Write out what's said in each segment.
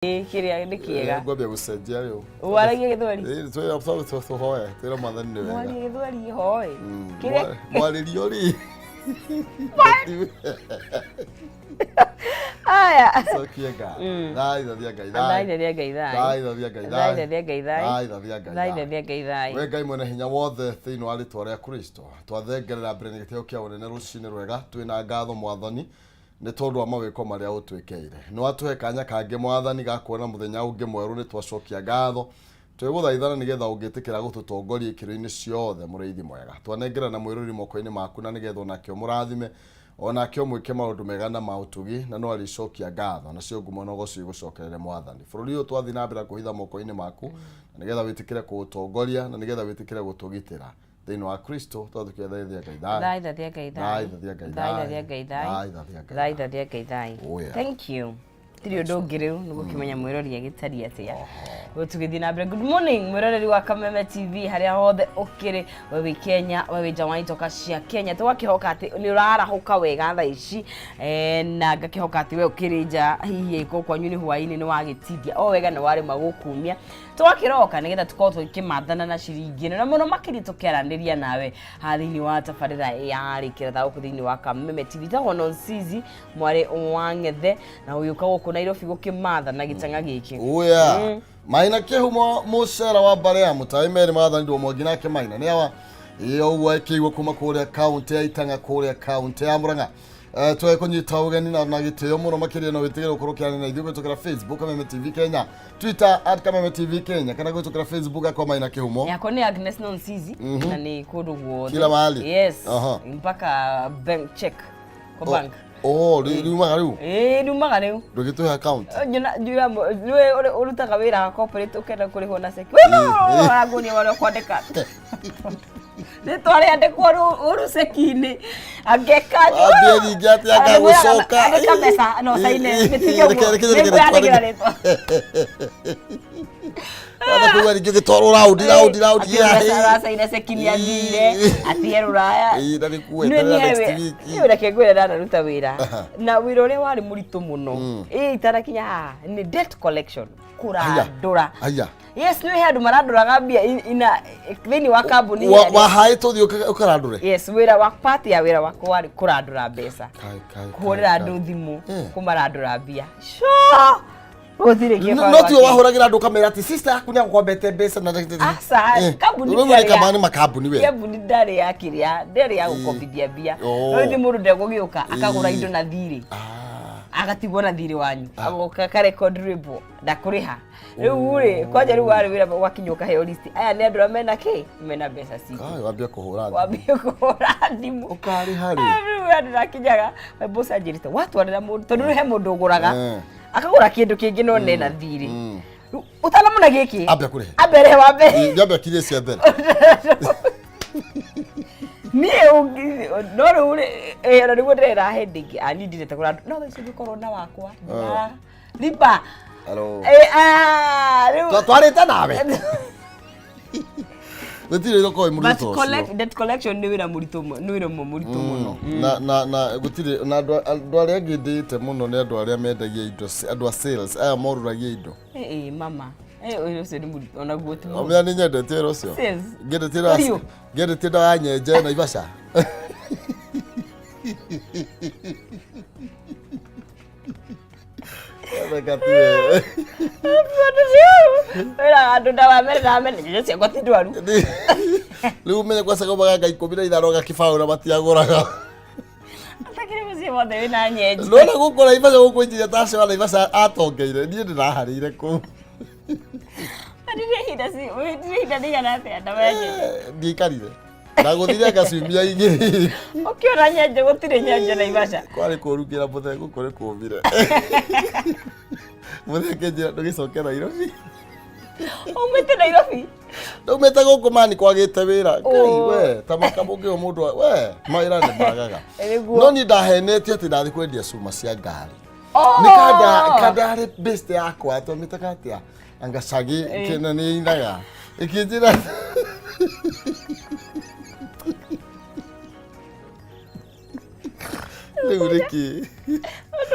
Kiria ni kiega. Ngwambia gucenjia riu. Waragia githweri. Twe absolute so hoye. Tira mathani ni wega. Waragia githweri hoye. Kiria mwaririo ri. Aya. So kiega. Dai thia ngai. Dai thia ngai. Dai thia ngai. Dai thia ngai. Dai thia ngai. Dai thia ngai. We ngai mwene hinya wothe thiini wa ritwa ria Kristo. Twathengerera mbere ni gitio kia unene rucini rwega twina ngatho mwathani. Ni tondu wa mawiko maria utwikeire no atuhe kanya kange mwathani gakuona muthenya ungi mweru ni twacokia ngatho twiguthaithana nigetha ungitikira gututongoria ikiro-ini ciothe muriithi mwega twanengera na mwiruri moko-ini maku na nigetha onakio murathime onakio mwike maundu mega na mautugi na no alicokia ngatho na cio ngumo no gocio igucokerere mwathani bururi uyu twathi na mbere kuhitha moko-ini maku na nigetha witikire kuutongoria na nigetha witikire gutugitira Thĩinĩ wa Kristo twathukia thaithia ngai thai. Thank you. Tiri undu ungi riu ni gukimenya mwirori agitari atia. Gutugithi na mbere. Good morning mwirori wa Kameme Tv haria hothe ukiri wewe Kenya wewe jawani toka cia Kenya twakihoka ati ni urarahuka wega tha ici na ngakihoka ati we ukiri nja hihi iko kwa nyuni hwaini ni wagitidia o wega ni wari magukumia twakiroka nigetha tukorwo tukimathana na ciringi na muno makiri tukiaraniria nawe hathini wa tabarira ya rikira tha ukuthiini wa Kameme Tv taho nonsizi mwari wangethe na uyu kago Nairobi gukimatha na gitanga giki uya maina kihumo mucera wa bare ya mutaimeri mathani ndo mogina ke maina ni awa iyo uwakiwa kuma kure account ya itanga kure account ya Murang'a twa kunyita ugeni na gitio muno makiria no witigire ukurukiana na ithuĩ gwitukira Facebook Kameme TV Kenya, Twitter @Kameme TV Kenya kana gwitukira Facebook akwa maina kihumo yako ni Agnes Nonsizi na ni kudu guothe kila mahali yes mpaka bank check kwa bank riumaga riu riumaga riu ndugituhe account njura niwe urutaga wira corporate ukenda kurihwo na seki wewe aguni wale kwandika ni twari andikwo uru seki-ini angekani abia ngati akagucoka andika mesa no saine mitige Ada kuwa ni gitoro round ya saine seki-ini athire athie ruraya ndari kuetera next week iyo reke gwira dana ruta wira na wira ule wari muritu muno itarakinya ni debt collection kuradura aya yes ni handu maraduraga mbia ina thini wa kambuni wa hai tuthi ukaradure yes wira wa party ya wira wako wari kuradura mbeca kuhurira andu thimu kumaradura mbia sure no tio wahuragira andu kamera ati sister yaku ni akwambete mbeca na asa kambuni ni kamani makambuni we kambuni ndari ya kiria ndari ya gukobithia mbia no ndi mundu ndegugiuka akagura indo na thiri agatigwo na thiri wanyu agoka ka record ribo ndakuriha riu ri kwaje riu wari wira wakinyuka he list aya ni andu amena ki mena mbeca ciki wambia kuhura thimu ukari hari riu andu nakinyaga bosa njirite watwarira mundu tondu he mundu uguraga akagura kindu kingi no nena thiri utana muna giki ambia kurehe ambere wa mbere njamba kirie cia mbere ni no ruri na niguo ndĩrera heading ani ndirete kũra no thaici ngĩkorwo na wakwa riba hello rĩu twarĩte nawe gutire ro koi murito but collect debt collection ni wira murito ni wira murito muno na gutire na andu aria ngindite muno ni andu aria mendagia indo andu a sales aya moruragia indo mama uyu se ni murito ona guotu omya ni nyendete ro cio ngendete ndo anyenje na ibasha Bekatiwe. Era andu ndawa mere nje kwa tidwaru. Riu menye kwa sako baga ikobira itharoga kibaura matiaguraga. Atakire muzi wothe wina nyenje. Lona gukora ibasha gukwinjira tashe wala ibasha atongeire nie ndiraharire ku. Ndire hida ndigana atia ndawenye. Ndikarire. Ndaguthire gacumia ingi. Ukiona nyenje gutire nyenje na ibasha. Kwari kurugira muthe gukore kumire. Muthe kenjira ndugicokera Nairobi. Umete Nairobi. Ndumete guku mani kwagite wira. Ngai we tamaka mungi o mundu we maira ne bagaga. No ni ndahenetie ati ndathi kwendia cuma cia ngari. Nikanda best yakwa atomita atia angacagi kena ni inaga. Ikinjira Luriki.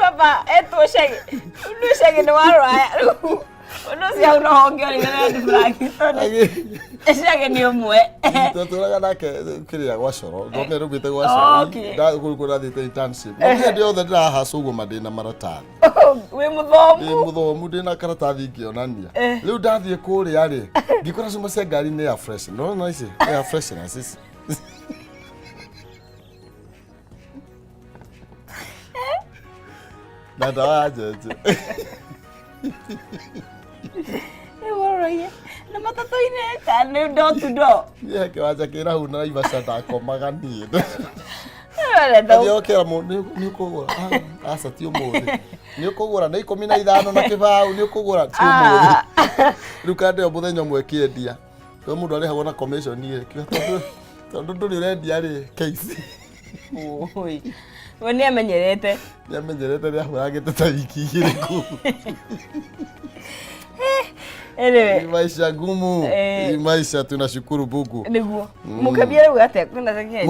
Baba, eto shege. Unu shege no araya. Unu si au no honge ni na ndifragi. Shege ni omwe. Turaga nake kiria gwacoro. Ngome rugite gwacoro. Da gukura thite internship. Ngome ndio thira hacugo madina maratani. We muthomu. We muthomu ndina karatathi ngionania. Riu ndathie kuria ri. Ngikora cuma cia ngari ni ya fresh. No no ici. Ya fresh na sisi. Nada wajeje. Woroye. Na matatu ine kana door to door. Ye ke waje kira hu na Ivasha ndakomaga nie. Ndio okera mo ni kugura. Asa ti umuthi. Ni kugura na 15 na kibao ni kugura ti umuthi. Rukande o muthenya mwe kiendia. We mundu ari hagona commission ni tondu nduri rendia ri case. Oi. Wani amenyerete. Ni amenyerete ri ahuragite ta wiki igiri ku. Anyway, maisha gumu. Maisha tunashukuru Mungu. Niguo. Mukami rĩu ate kuna zake.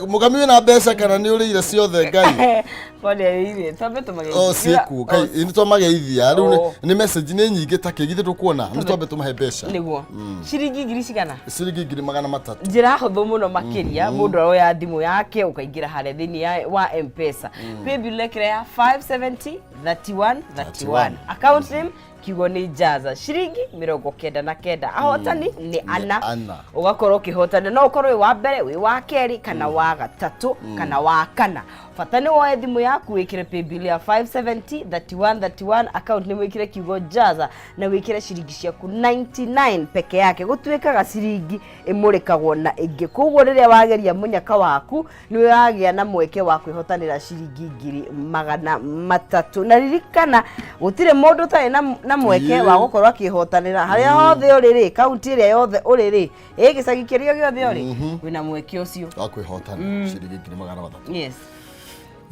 Mukami wina mbeca kana ni uri ire ciothe Ngai. Pole ire. Tombe tumage. Siku kai ni tomage ithia riu ni message ni nyingi ta kigithe tukuona ni tombe tumahe mbeca. Niguo. Ciringi ngiri cigana? Ciringi ngiri 300. Njira huthu muno makiria mundu aroya thimu yake ukaingira hare thini wa M-Pesa. Paybill lekere ya 570 31 account name kiugo ni Jaza shiringi 99 ahotani ni ana ugakorwo kihotana no ukorwo wi wa mbere wi wa keri kana wa gatatu kana wa kana fatani woe thimu yaku wikire paybill ya 570 31 account ni wikire kiugo Jaza na wikire shiringi ciaku 99 peke yake gutwikaga shiringi imurikagwo na ingi koguo riria wageria munyaka waku ni wagia na mweke wa kwihotanira shiringi 300 na ririkana gutire mundu tari na mweke wa gukorwa kihotanira haria hothe uriri kaunti iria yothe uriri gicagi kirio giothe uri wina mweke ucio wa kwihotana shiringi 300. Yes.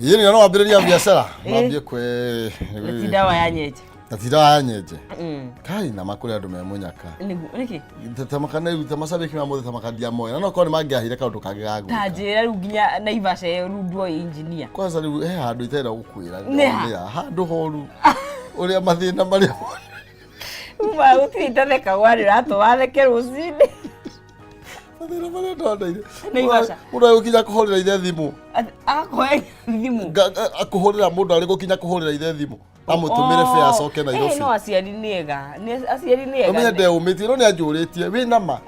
Yini no ambiriria biashara mambie kwe dawa ya nyeje dawa ya nyeje kai na makuri andu me munyaka niki tamakana tamasabe kima mothe tamakadia moyo no ko ni mangiahire kaundu kangigagu tajira ru nginya na Ivasha runduo engineer kwanza riu handu itera gukwira handu horu uria mathina maria uma utitheka wari rato wareke rucini mathina maria ndondaire mundu ukinya kuhorera ithe thimu akoe thimu akuhorera mundu ari gukinya kuhorera ithe thimu amutumire fare acoke na irofi no aciari niega umenye nde umitie no ni anjuritie wi nama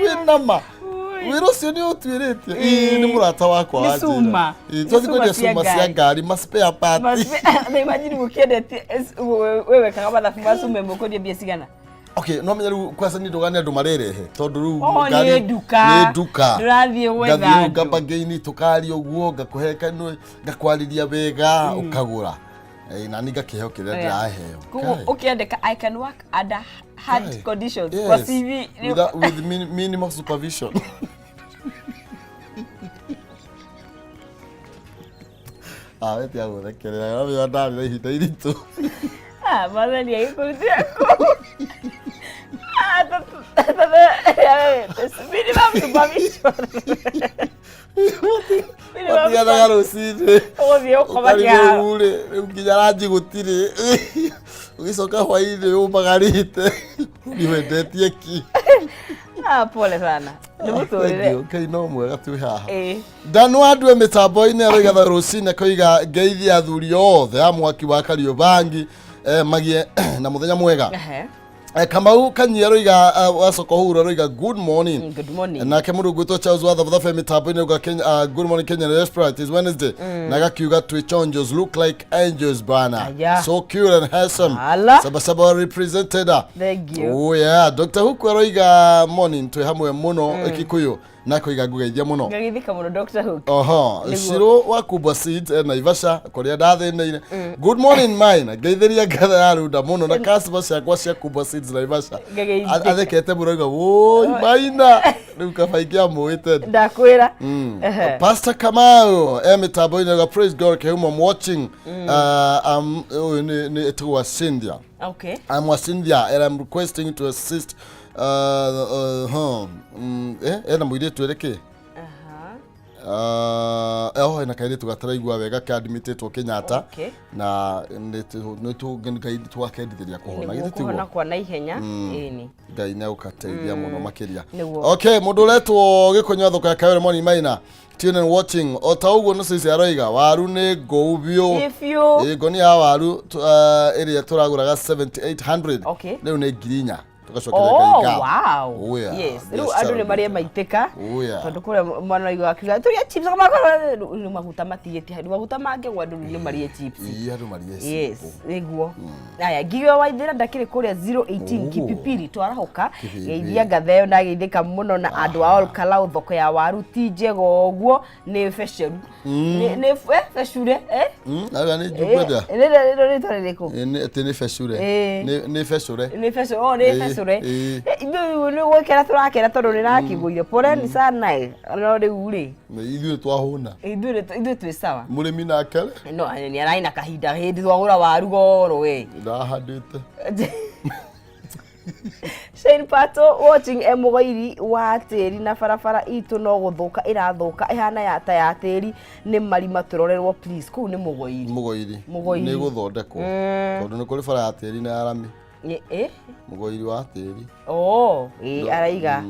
wi nama wiro cio ni utwiritie ni murata wakwa wa njira twathi kwendia cuma cia ngari ma spare parts na imagine mukiendete wewe kanga mathabu macume mukundia mbia cigana. Okay, no menya riu kwasa ni ndogane andu marerehe tondu riu ngari ni duka ndurathie wetha ngathiu ngabangeini tukari uguo ngakuheka no ngakwariria wega ukagura na ni ngakiheo kiria ndiraheo ukiandika I can work under hard conditions for CV with minimal supervision. Weti ya guthekerera na mimi ndari na ihinda iritu mathani aikurutia minimum supervision Otiga rucini uthie ukoma kia ure nginya ranji gutiri ugicoka hwaini umagarite niwendetie ki pole sana ni muturire okay no mwega tu haha Danu andwe mitambo-ini aroigatha rucini koiga ngeithia athuri othe amwaki wa Kariobangi magie na muthenya mwega Kamau Kanyia roiga wasoko huru roiga good morning na kemuru gwitwo Charles Watha botha mitambo-ini roiga Kenya good morning Kenya Restaurant is Wednesday na gakiuga twechonjos look like angels bana so cute and handsome saba represented thank you oh yeah Dr. Huku roiga morning twe hamwe muno Kikuyu na koiga ngugeithia muno ngagithika muno Dr. Hook Shiro wa Kubwa Seeds na Ivasha koria ndathine good morning mine ngeithiria ngatha ya runda muno na customer ciakwa cia Kubwa Seeds na Ivasha athekete muroiga woi maina riu kabaikia muite ndakwira Pastor Kamau mitambo-ini ga praise God kehuma I'm watching ni etwa Cynthia okay I'm Cynthia and I'm requesting to assist ena mwire tuereke na kaire tugataraigua wega ka admitted Kenyatta na nä ngai twakendithĩria kũhona githĩ tiguo kũhona kwa naihenya ĩni ngai nĩ ũkateithia mũno makĩria okay mũndũ ũretwo Gĩkũnyũ thoko ya Kayole Moni Maina tune and watching o ta ũguo no sisi aroiga waru nĩ ngũu biũ ngoni ya waru ĩrĩa tũragũraga 7800 rĩu nĩ 4,000 wow yes rĩu andũ nĩ marĩa maitĩka tondũ kũrĩa mwana waigu akiuga tũrĩa chips nĩ maguta matigĩte maguta mangĩgwa andũ nĩ marĩa chips andũ marĩa yes nĩguo aya Ngigĩ Waithĩra ndakĩrĩ kũrĩa 018 Kipipiri twarahoka geithia ngatheo na geithĩka mũno na andũ a Olkalau thoko ya waru ti njega ũguo nĩ feceru nĩ fecure aga nĩ njũkwenda nĩ rĩtwa nĩ fecure nĩ fecure nĩ fecure nĩ fecure nĩ gwĩkĩra tũrakĩra tondũ nĩ nakĩgũire poleni sana no rĩu rĩ ithuĩ twahũna ithuĩ twĩ sawa mũrĩmi nake no nĩ araina kahinda hĩndĩ twagũra waru goro we ndahandĩte Shane Pato watching Mũgoiri wa tĩri na barabara itũ no gũthũka ĩrathũka ihana ya ta ya tĩri nĩ marima tũrorerwo please kũu nĩ Mũgoiri nĩ gũthondekwo tondũ nĩ kũrĩ bara ya tĩri na arami Mũgoiri wa tĩri araiga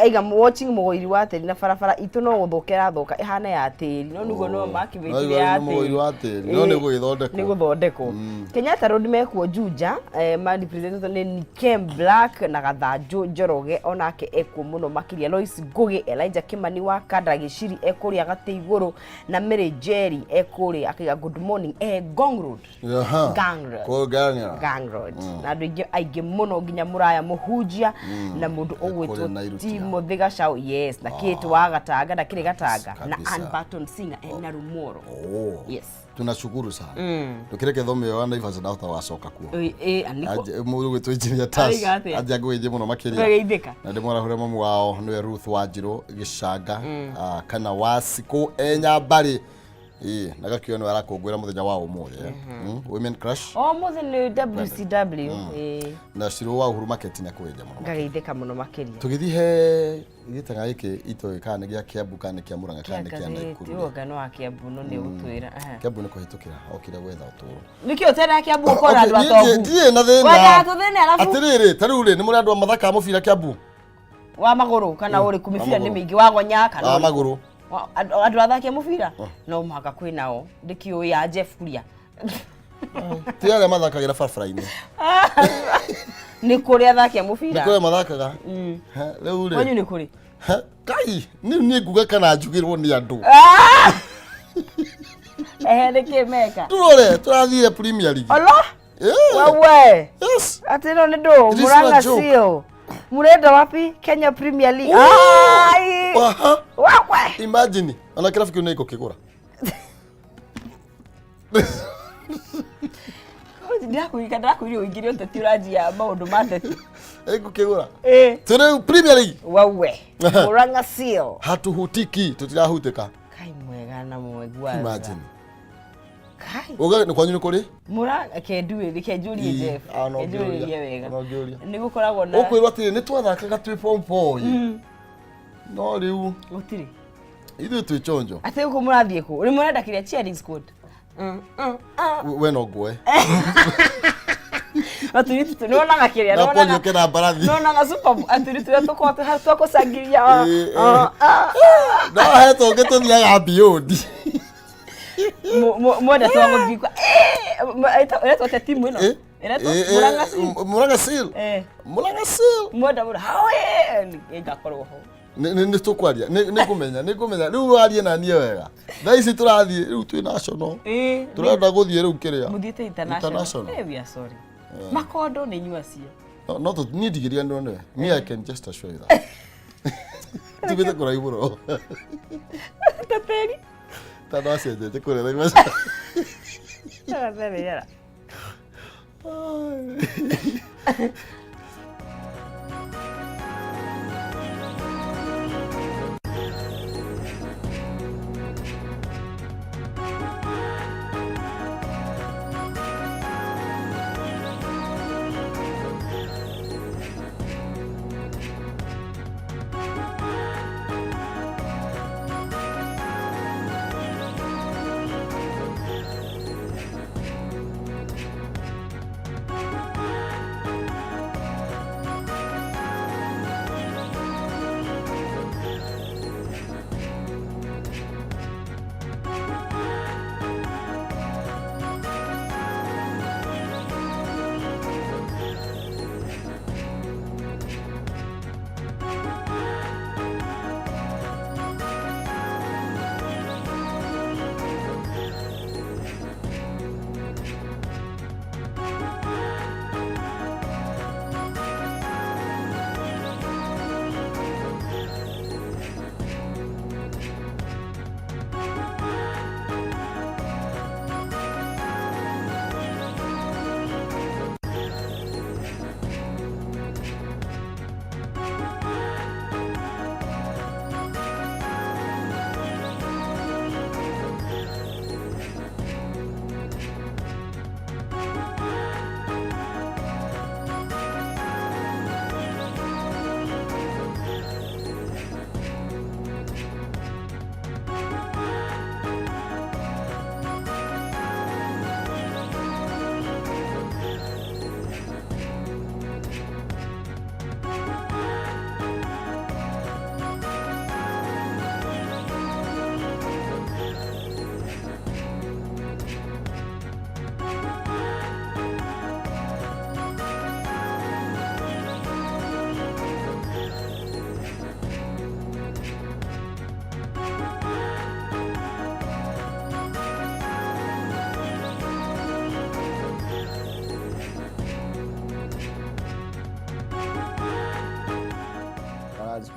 aiga watching Mũgoiri wa tĩri na barabara itũ no gũthũka ĩrathũka ihana ya tĩri no niguo no makĩbĩtire ya Mũgoiri wa tĩri no nĩ gũthondekwo Kenyatta Road mekuo Juja man representative nĩ Kem Black na Gathanjũ Njoroge onake ekuo mũno makĩria Lois Ngugi Elijah Kimani wa Kandara Gĩciri ekũrĩa Gatĩ Igũrũ na Mary Jerry ekũrĩa akiga good morning Ngong Road Gang Road na andũ aingĩ mũno nginya Mũraya Mũhunjia na mũndũ ũgwĩtwo Timo Thigacau yes na Kate wa Gatanga na kĩrĩ Gatanga na Ann Barton Singer na Rumoro yes tunashukuru sana tukireke thome yo Naivas na utawacoka kuo mũndũ gwĩtwo Engineer Tas aja gwĩje mũno makĩria na ndĩmũrahure mamu wao nĩwe Ruth Wanjirũ Gĩcanga kana Wasiku Enyambari na gakĩo nĩ arakũngũĩra mũthenya wa ũmũthĩ women crush mũthĩ nĩ WCW na Shirũ wa Uhuru Market na kwĩja mũno ngageithĩka mũno makĩria tũgĩthiĩ he gĩtanga gĩkĩ itoĩ kana gĩa Kiambu kana kĩa Murang'a kana kĩa Naikuru ũngano wa Kiambu no nĩ ũtwĩra Kiambu nĩ kũhĩtũkĩra okire gwetha ũtũũro nĩkĩo tena Kiambu ũkora andũ atogu ndiĩ na thĩna atĩrĩrĩ tarĩu rĩ nĩ mũrĩ andũ mathaka mũbira Kiambu wa magũrũ kana ũrĩ kumĩbira nĩ mĩingĩ wa gonya kana wa magũrũ andũ athakia mũbira no mũhaka kwĩ nao ndĩkĩũĩ ya Jeff Kuria ti arĩa mathakagĩra barabara-inĩ nĩ kũrĩ athakia mũbira nĩ kũrĩ mathakaga rĩu rĩ wanyu nĩ kũrĩ kai niĩ nguga kana njugĩrwo nĩ andũ nĩkĩ meka tũrore tũrathire Premier League wewe atĩ no nĩ ndũ Mũrang'a Seal murenda wapi Kenya Premier League imagine ona kirabu kiu niko kigura ndakwĩrire ũingĩre ũteti ũranjia maũndũ ma ndeti kigura tũrĩ Premier League wewe Mũrang'a Seal hatuhutiki tutirahutĩka kai mwega na mwegwa imagine kai uga ni kwanyu nĩ kũrĩ Mũrang'a kenjurie Jeff kenjurie wega nĩ gũkoragwo na ũkwĩrwo atĩ nĩ twathakaga twĩ form 4 no rĩu gũtirĩ ithuĩ twĩ chonjo atĩ gũkũ mũrathiĩ kũ nĩ mũrenda kĩrĩa cheering squad we no nguoe atiritu nĩ wonaga kĩrĩa no polio kena mbarathi no wonaga super atiritu tũkorwo twakũcangĩria no hetwo ũngĩtũthiaga beyond mwenda twagũthiĩ kwa ĩretwo atĩa timu ĩno ĩretwo Mũrang'a Seal mwenda ngakorwo ho nĩ tũkwaria nĩ kũmenya rĩu warie na niĩ wega thaa ici tũrathiĩ rĩu twĩ national tũrenda gũthiĩ rĩu kĩrĩa mũthiĩte international we are sorry makondo nĩ inyua cio no niĩ ndigĩria nĩ one me I can just assure you that tugĩte kũraihu mũno tateri tandũ acenjete kũrĩa Naivasha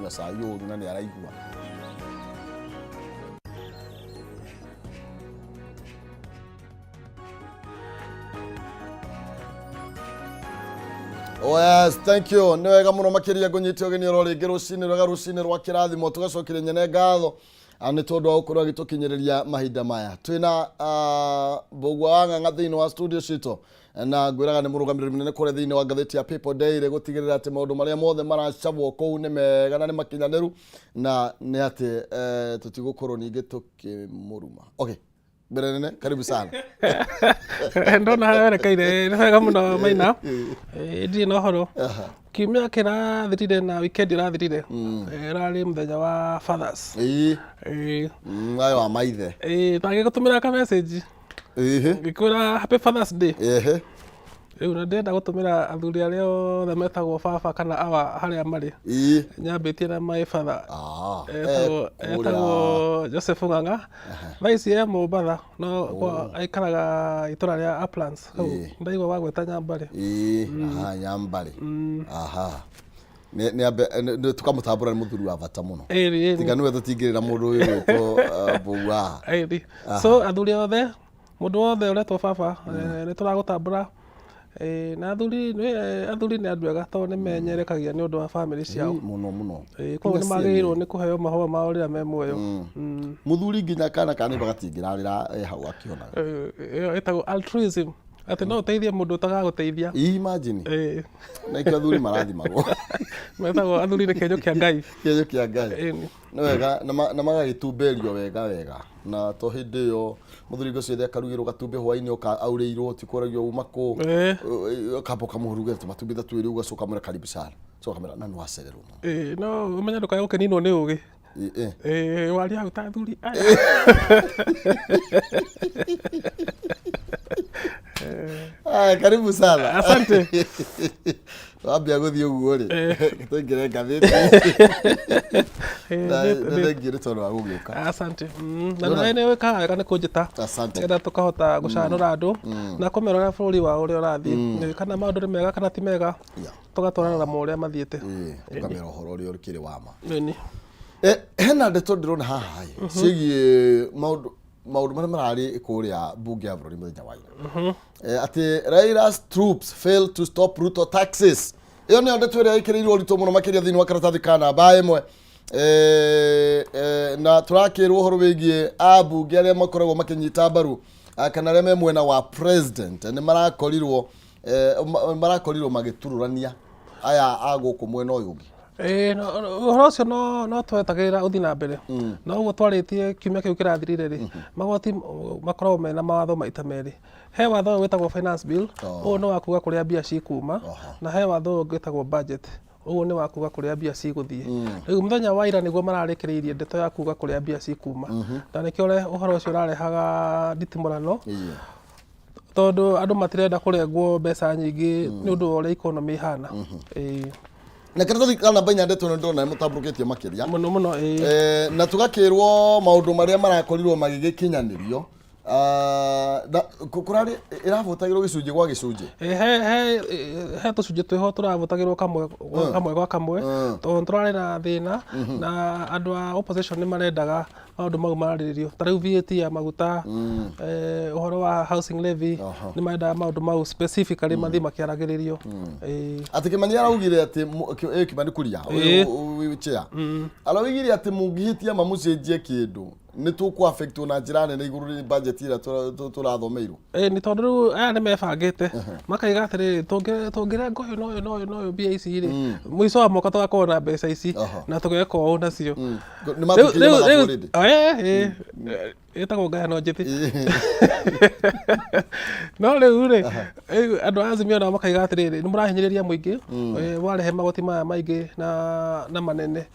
aranyua cai ũru na nĩ araigua. Oh yes, thank you. Nĩ wega mũno makĩria ngũnyitio ũgeni oro rĩngĩ rũcinĩ rwega, rũcinĩ rwa kĩrathimo, tũgacokeria nyene ngatho nĩ tondũ wa gũkorwo agĩtũkinyĩrĩria mahinda maya. Twĩna Mbũgua wa Ng'ang'a thĩinĩ wa studio citũ, na ngwĩraga nĩ mũrũgamĩrĩri mũnene kũrĩa thĩinĩ wa ngathĩti ya People Daily gũtigĩrĩra atĩ maũndũ marĩa mothe maracabwo kũu nĩ mega na nĩ makinyanĩru, na nĩ atĩ tũtigũkorwo ningĩ tũkĩmũruma. Okay, mbere nene, karibu sana. Ndona harĩa werekeire nĩ wega mũno Maina. Ndirĩ na ũhoro. Kiumia kĩrathirire na weekend ĩrathirire. Ĩrarĩ mũthenya wa Fathers. Ayo wa maithe. Na ngĩgũtũmĩra ka message. Ngĩkwĩra happy Fathers Day. Rĩu na ndĩrenda gũtũmĩra athuri arĩa othe metagwo baba kana awa harĩa marĩ. Nyambĩtie na my father. Etagwo Joseph Ng'ang'a. Thaa ya Mombatha no aikaraga itũra rĩa Uplands. Ndaigua wagweta Nyambarĩ. Nyambarĩ. Nĩ tukamũtambũra nĩ mũthuri wa bata mũno. Tiga nĩwe tũtingĩrĩra mũndũ ũyũ wĩtwo Mbũgua. So athuri othe, mũndũ wothe ũretwo baba nĩ tũragũtambũra. Na athuri nĩ andũ ega tondũ nĩ menyerekagia nĩ ũndũ wa family ciao mũno. Koguo nĩ magĩrĩirwo nĩ kũheo mahũa mao rĩrĩa me muoyo. Mũthuri nginya kana gatingĩrarĩra hau akĩonaga. Ĩyo ĩtagwo altruism. Atĩ no ũteithie mũndũ ũtagagũteithia. Imagine. Na ikio athuri marathimagwo. Metagwo athuri nĩ kĩenyũ kĩa Ngai. Kĩenyũ kĩa Ngai. Nĩ wega na magagĩtumberio wega. Na to hĩndĩ ĩyo mũthuri ũcio rĩrĩa akarugĩrwo gatumbĩ hwainĩ aurĩirwo tikũragio uma kũ kabo kamũruge tumatumbĩ ta twĩrĩ ugacoka mwĩra karibu sana. Coka mwĩra na nwacererwo. No ũmenye ndũkae gũkeninwo nĩ ũgĩ. Waria hau ta athuri aya. Karibu sana. Asante. Wambia gũthiĩ ũguo rĩ. Tũingĩre ngathĩti. Thengiũ nĩ tondũ wa gũgĩũka. Asante. Na nĩ wĩkaga wega nĩ kũnjĩta. Asante. Nĩgetha tũkahota gũcanũra andũ na kũmera ũrĩa bũrũri wao ũrĩa ũrathiĩ. Kana maũndũ nĩ mega kana ti mega. Tũgatwarana namo ũrĩa mathiĩte. Tũkamera ũhoro ũrĩa ũkĩrĩ wa ma. Hena ndeto ndĩrona haha ciĩgiĩ maũndũ marĩa mararĩ kũrĩa bunge ya bũrũri mũthenya wa ira. Atĩ Raila's troops failed to stop Ruto taxes. Ĩyo nĩyo ndeto ĩrĩa ĩkĩrĩirwo ũritũ mũno makĩria thĩinĩ wa karatathi ka namba ĩmwe. Na tũrakĩrwo ũhoro wĩgiĩ ambunge arĩa makoragwo makĩnyita mbaru kana arĩa me mwena wa president nĩ marakorirwo magĩturũrania aya agũkũ mwena ũyũ ũngĩ. Ũhoro ũcio no twetagĩrĩra ũthiĩ na mbere. Na ũguo twarĩtie kiumia kĩu kĩrathirire rĩ, magoti makoragwo mena mawatho maita merĩ. He watho ũyũ wĩtagwo finance bill, ũyũ nĩ wa kuga kũrĩa mbia cikuma, na he watho ũngĩ wĩtagwo budget, ũguo nĩ wa kuga kũrĩa mbia cigũthiĩ. Rĩu mũthenya wa ira nĩguo mararĩkĩrĩirie ndeto ya kuga kũrĩa mbia cikuma. Na nĩkĩo ũhoro ũcio ũrarehaga nditimũrano. Tondũ andũ matirenda kũrengwo mbeca nyingĩ nĩ ũndũ wa ũrĩa economy ihana. Na karatathi ka namba inya ndeto nĩ ndona mũtambũrũkĩtie makĩria mũno na tũgakĩrwo maũndũ marĩa marakorirwo magĩgĩkinyanĩrio kũrarĩ ĩravũtagĩrwo gĩcunjĩ gwa gĩcunjĩ. He tũcunjĩ twĩho tũravũtagĩrwo kamwe gwa kamwe tondũ tũrarĩ na thĩna na andũ a opposition nĩ marendaga maũndũ mau mararĩrĩrio. Ta rĩu VAT ya maguta, ũhoro wa housing levy, nĩ marendaga maũndũ mau specifically mathiĩ makĩaragĩrĩrio. Atĩ Kĩmani araugire atĩ Kĩmani Kuria chair araugire atĩ mũngĩhĩtia mamũcenjie kĩndũ nĩ tũkũ-affect na njĩra nene igũrũ rĩ budget ĩrĩa tũrathomeirwo. Nĩ tondũ rĩu aya nĩ mebangĩte makaiga atĩrĩrĩ tũngĩrenga ũyũ na ũyũ mbia ici rĩ, mũico wa mwaka tũgakorwo na mbeca ici na tũgeka ũũ nacio. Ĩtagwo ngayano njĩthĩ. No rĩu rĩ andũ a Azimio nao makaiga atĩrĩrĩ nĩ mũrahinyĩrĩria mũingĩ warehe magoti maya maingĩ na manene,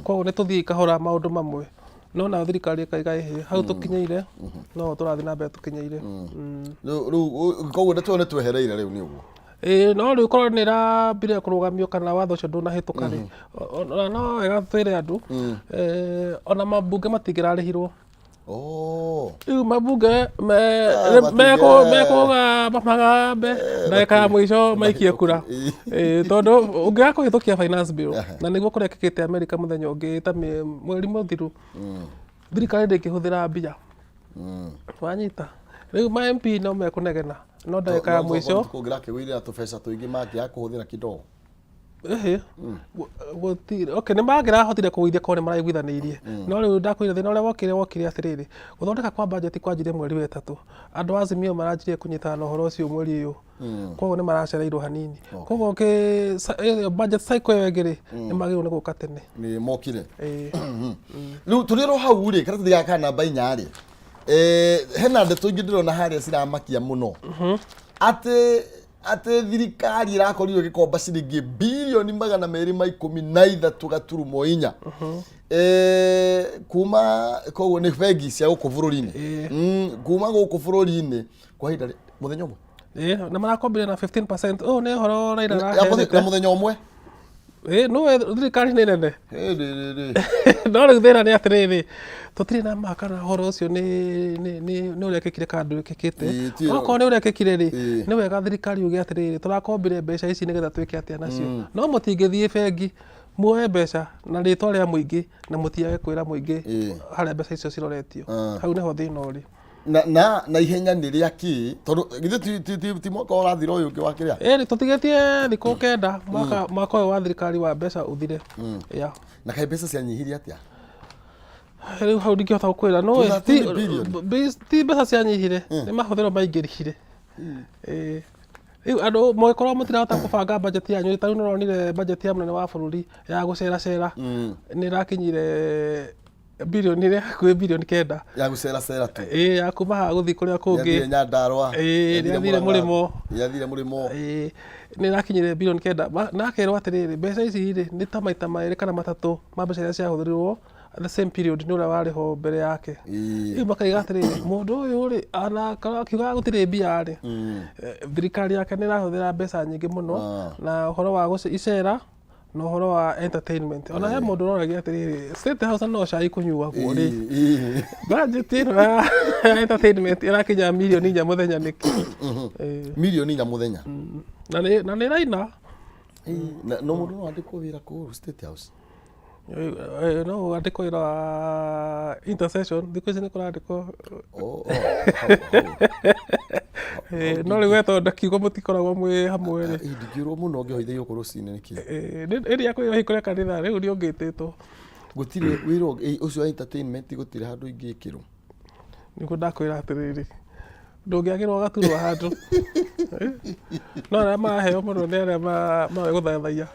koguo nĩ tũthiĩ kahora maũndũ mamwe. No na thirikari ĩkaiga hau tũkinyĩire no tũrathiĩ na mbere tũkinyĩire. Rĩu koguo ndeto nĩ twehereire rĩu nĩ ũguo. No rĩu korwo nĩ ĩrambire kũrũgamio kana watho ũcio ndũnahĩtũka rĩ, no wega twĩre andũ ona mambunge matingĩrarĩhirwo Rĩu mabunge mekũga magambe ndagĩka ya mũico maikie kura tondũ ũngĩaga kũhĩtũkia finance bill na nĩguo kũrekĩkĩte Amerika mũthenya ũngĩ ta mweri mũthiru thirikari ndĩngĩhũthĩra mbia wanyita rĩu ma MP no mekũnegena no ndagĩka ya mũico kũngĩrakĩgũithĩra tũbeca tũingĩ mangĩaga kũhũthĩra kidogo okay nĩ mangĩrahotire kũgũithia korwo nĩ maraiguithanĩirie no rĩu ndakwĩra thĩna ũrĩa wokire atĩrĩrĩ gũthondeka kwa budget kwanjire mweri wa ĩtatũ andũ Azimio maranjirie kũnyitana na ũhoro ũcio mweri ũyũ koguo nĩ maracereirwo hanini koguo budget cycle ĩyo ĩngĩ nĩ magĩrĩirwo nĩ gũka tene nĩ mokire rĩu tũrĩrwo hau rĩ karatathi gaka namba 4 rĩ hena ndeto ingĩ ndĩrona harĩa ciramakia mũno atĩ thirikari ĩrakorirwo ĩgĩkomba ciringi birioni 213 kuma koguo nĩ bengi cia gũkũ bũrũri-inĩ kuma gũkũ bũrũri-inĩ kwa ihinda mũthenya ũmwe na marakombire na 15% nĩ ũhoro Raila na mũthenya ũmwe no thirikari nĩ nene no rĩu thĩna nĩ atĩrĩrĩ tũtirĩ na maka na ũhoro ũcio nĩ ũrekĩkire kana ndũrekĩkĩte okorwo nĩ ũrekĩkire rĩ nĩ wega thirikari uge atĩrĩrĩ tũrakombire mbeca ici nĩgetha twĩke atĩa nacio no mũtingĩthiĩ bengi muoye mbeca na rĩtwa rĩa mũingĩ na mũtiage kwĩra mũingĩ harĩa mbeca icio ciroretio hau nĩho thĩna ũrĩ na ihenya nĩ rĩa kĩ tondũ githĩ ti mwaka ũrathira ũyũ ũngĩ wa kĩrĩa nĩ tũtigĩtie thikũ 9 mwaka ũyũ wa thirikari wa mbeca ũthire na kaĩ mbeca cianyihirie atĩa rĩu hau ndingĩhota gũkwĩra no ti mbeca cianyihire nĩ mahũthĩro maingĩrihire rĩu andũ mũgĩkorwo mũtirahota kũbanga budget yanyu ta rĩu nĩronire budget ya mũnene wa bũrũri ya gũceracera nĩ ĩrakinyire bilioni ĩrĩa hakuhĩ bilioni 9 ya gũceracera tu ya kuma haha gũthiĩ kũrĩa kũngĩ yathire Nyandarua yathire Mũrĩmo nĩ ĩrakinyire bilioni 9 na akerwo atĩrĩrĩ mbeca ici rĩ nĩ ta maita merĩ kana matatũ ma mbeca iria ciahũthĩrirwo the same period nĩ ũrĩa warĩho mbere yake rĩu makaiga atĩrĩrĩ mũndũ ũyũ rĩ akiuga gũtirĩ mbia rĩ thirikari yake nĩ ĩrahũthĩra mbeca nyingĩ mũno na ũhoro wa icera na ũhoro wa entertainment ona he mũndũ ũroragia atĩrĩrĩ State House no cai kũnyua guo rĩ budget ĩno ya entertainment ĩrakinya milioni 4 mũthenya nĩkĩ milioni 4 mũthenya na nĩ raina no mũndũ no andĩkwo wĩra kũu State House no andĩkwo wĩra wa intercession thikũ ici nĩ kũrandĩkwo no rĩu wetondũ kiugo mũtikoragwo mwĩ hamwe rĩ ndingĩũrwo mũno ngĩhoithĩrio kũ rũcinĩ nĩkĩ ĩrĩa kwĩra hikũrĩa kanitha rĩu nĩ ũngĩtĩtwo gũtirĩ wĩra ũcio wa entertainment gũtirĩ handũ ingĩkĩrwo nĩguo ndakwĩra atĩrĩrĩ ndũngĩagĩrwo gaturwo handũ no arĩa maheo mũno nĩ arĩa mawe gũthathaiya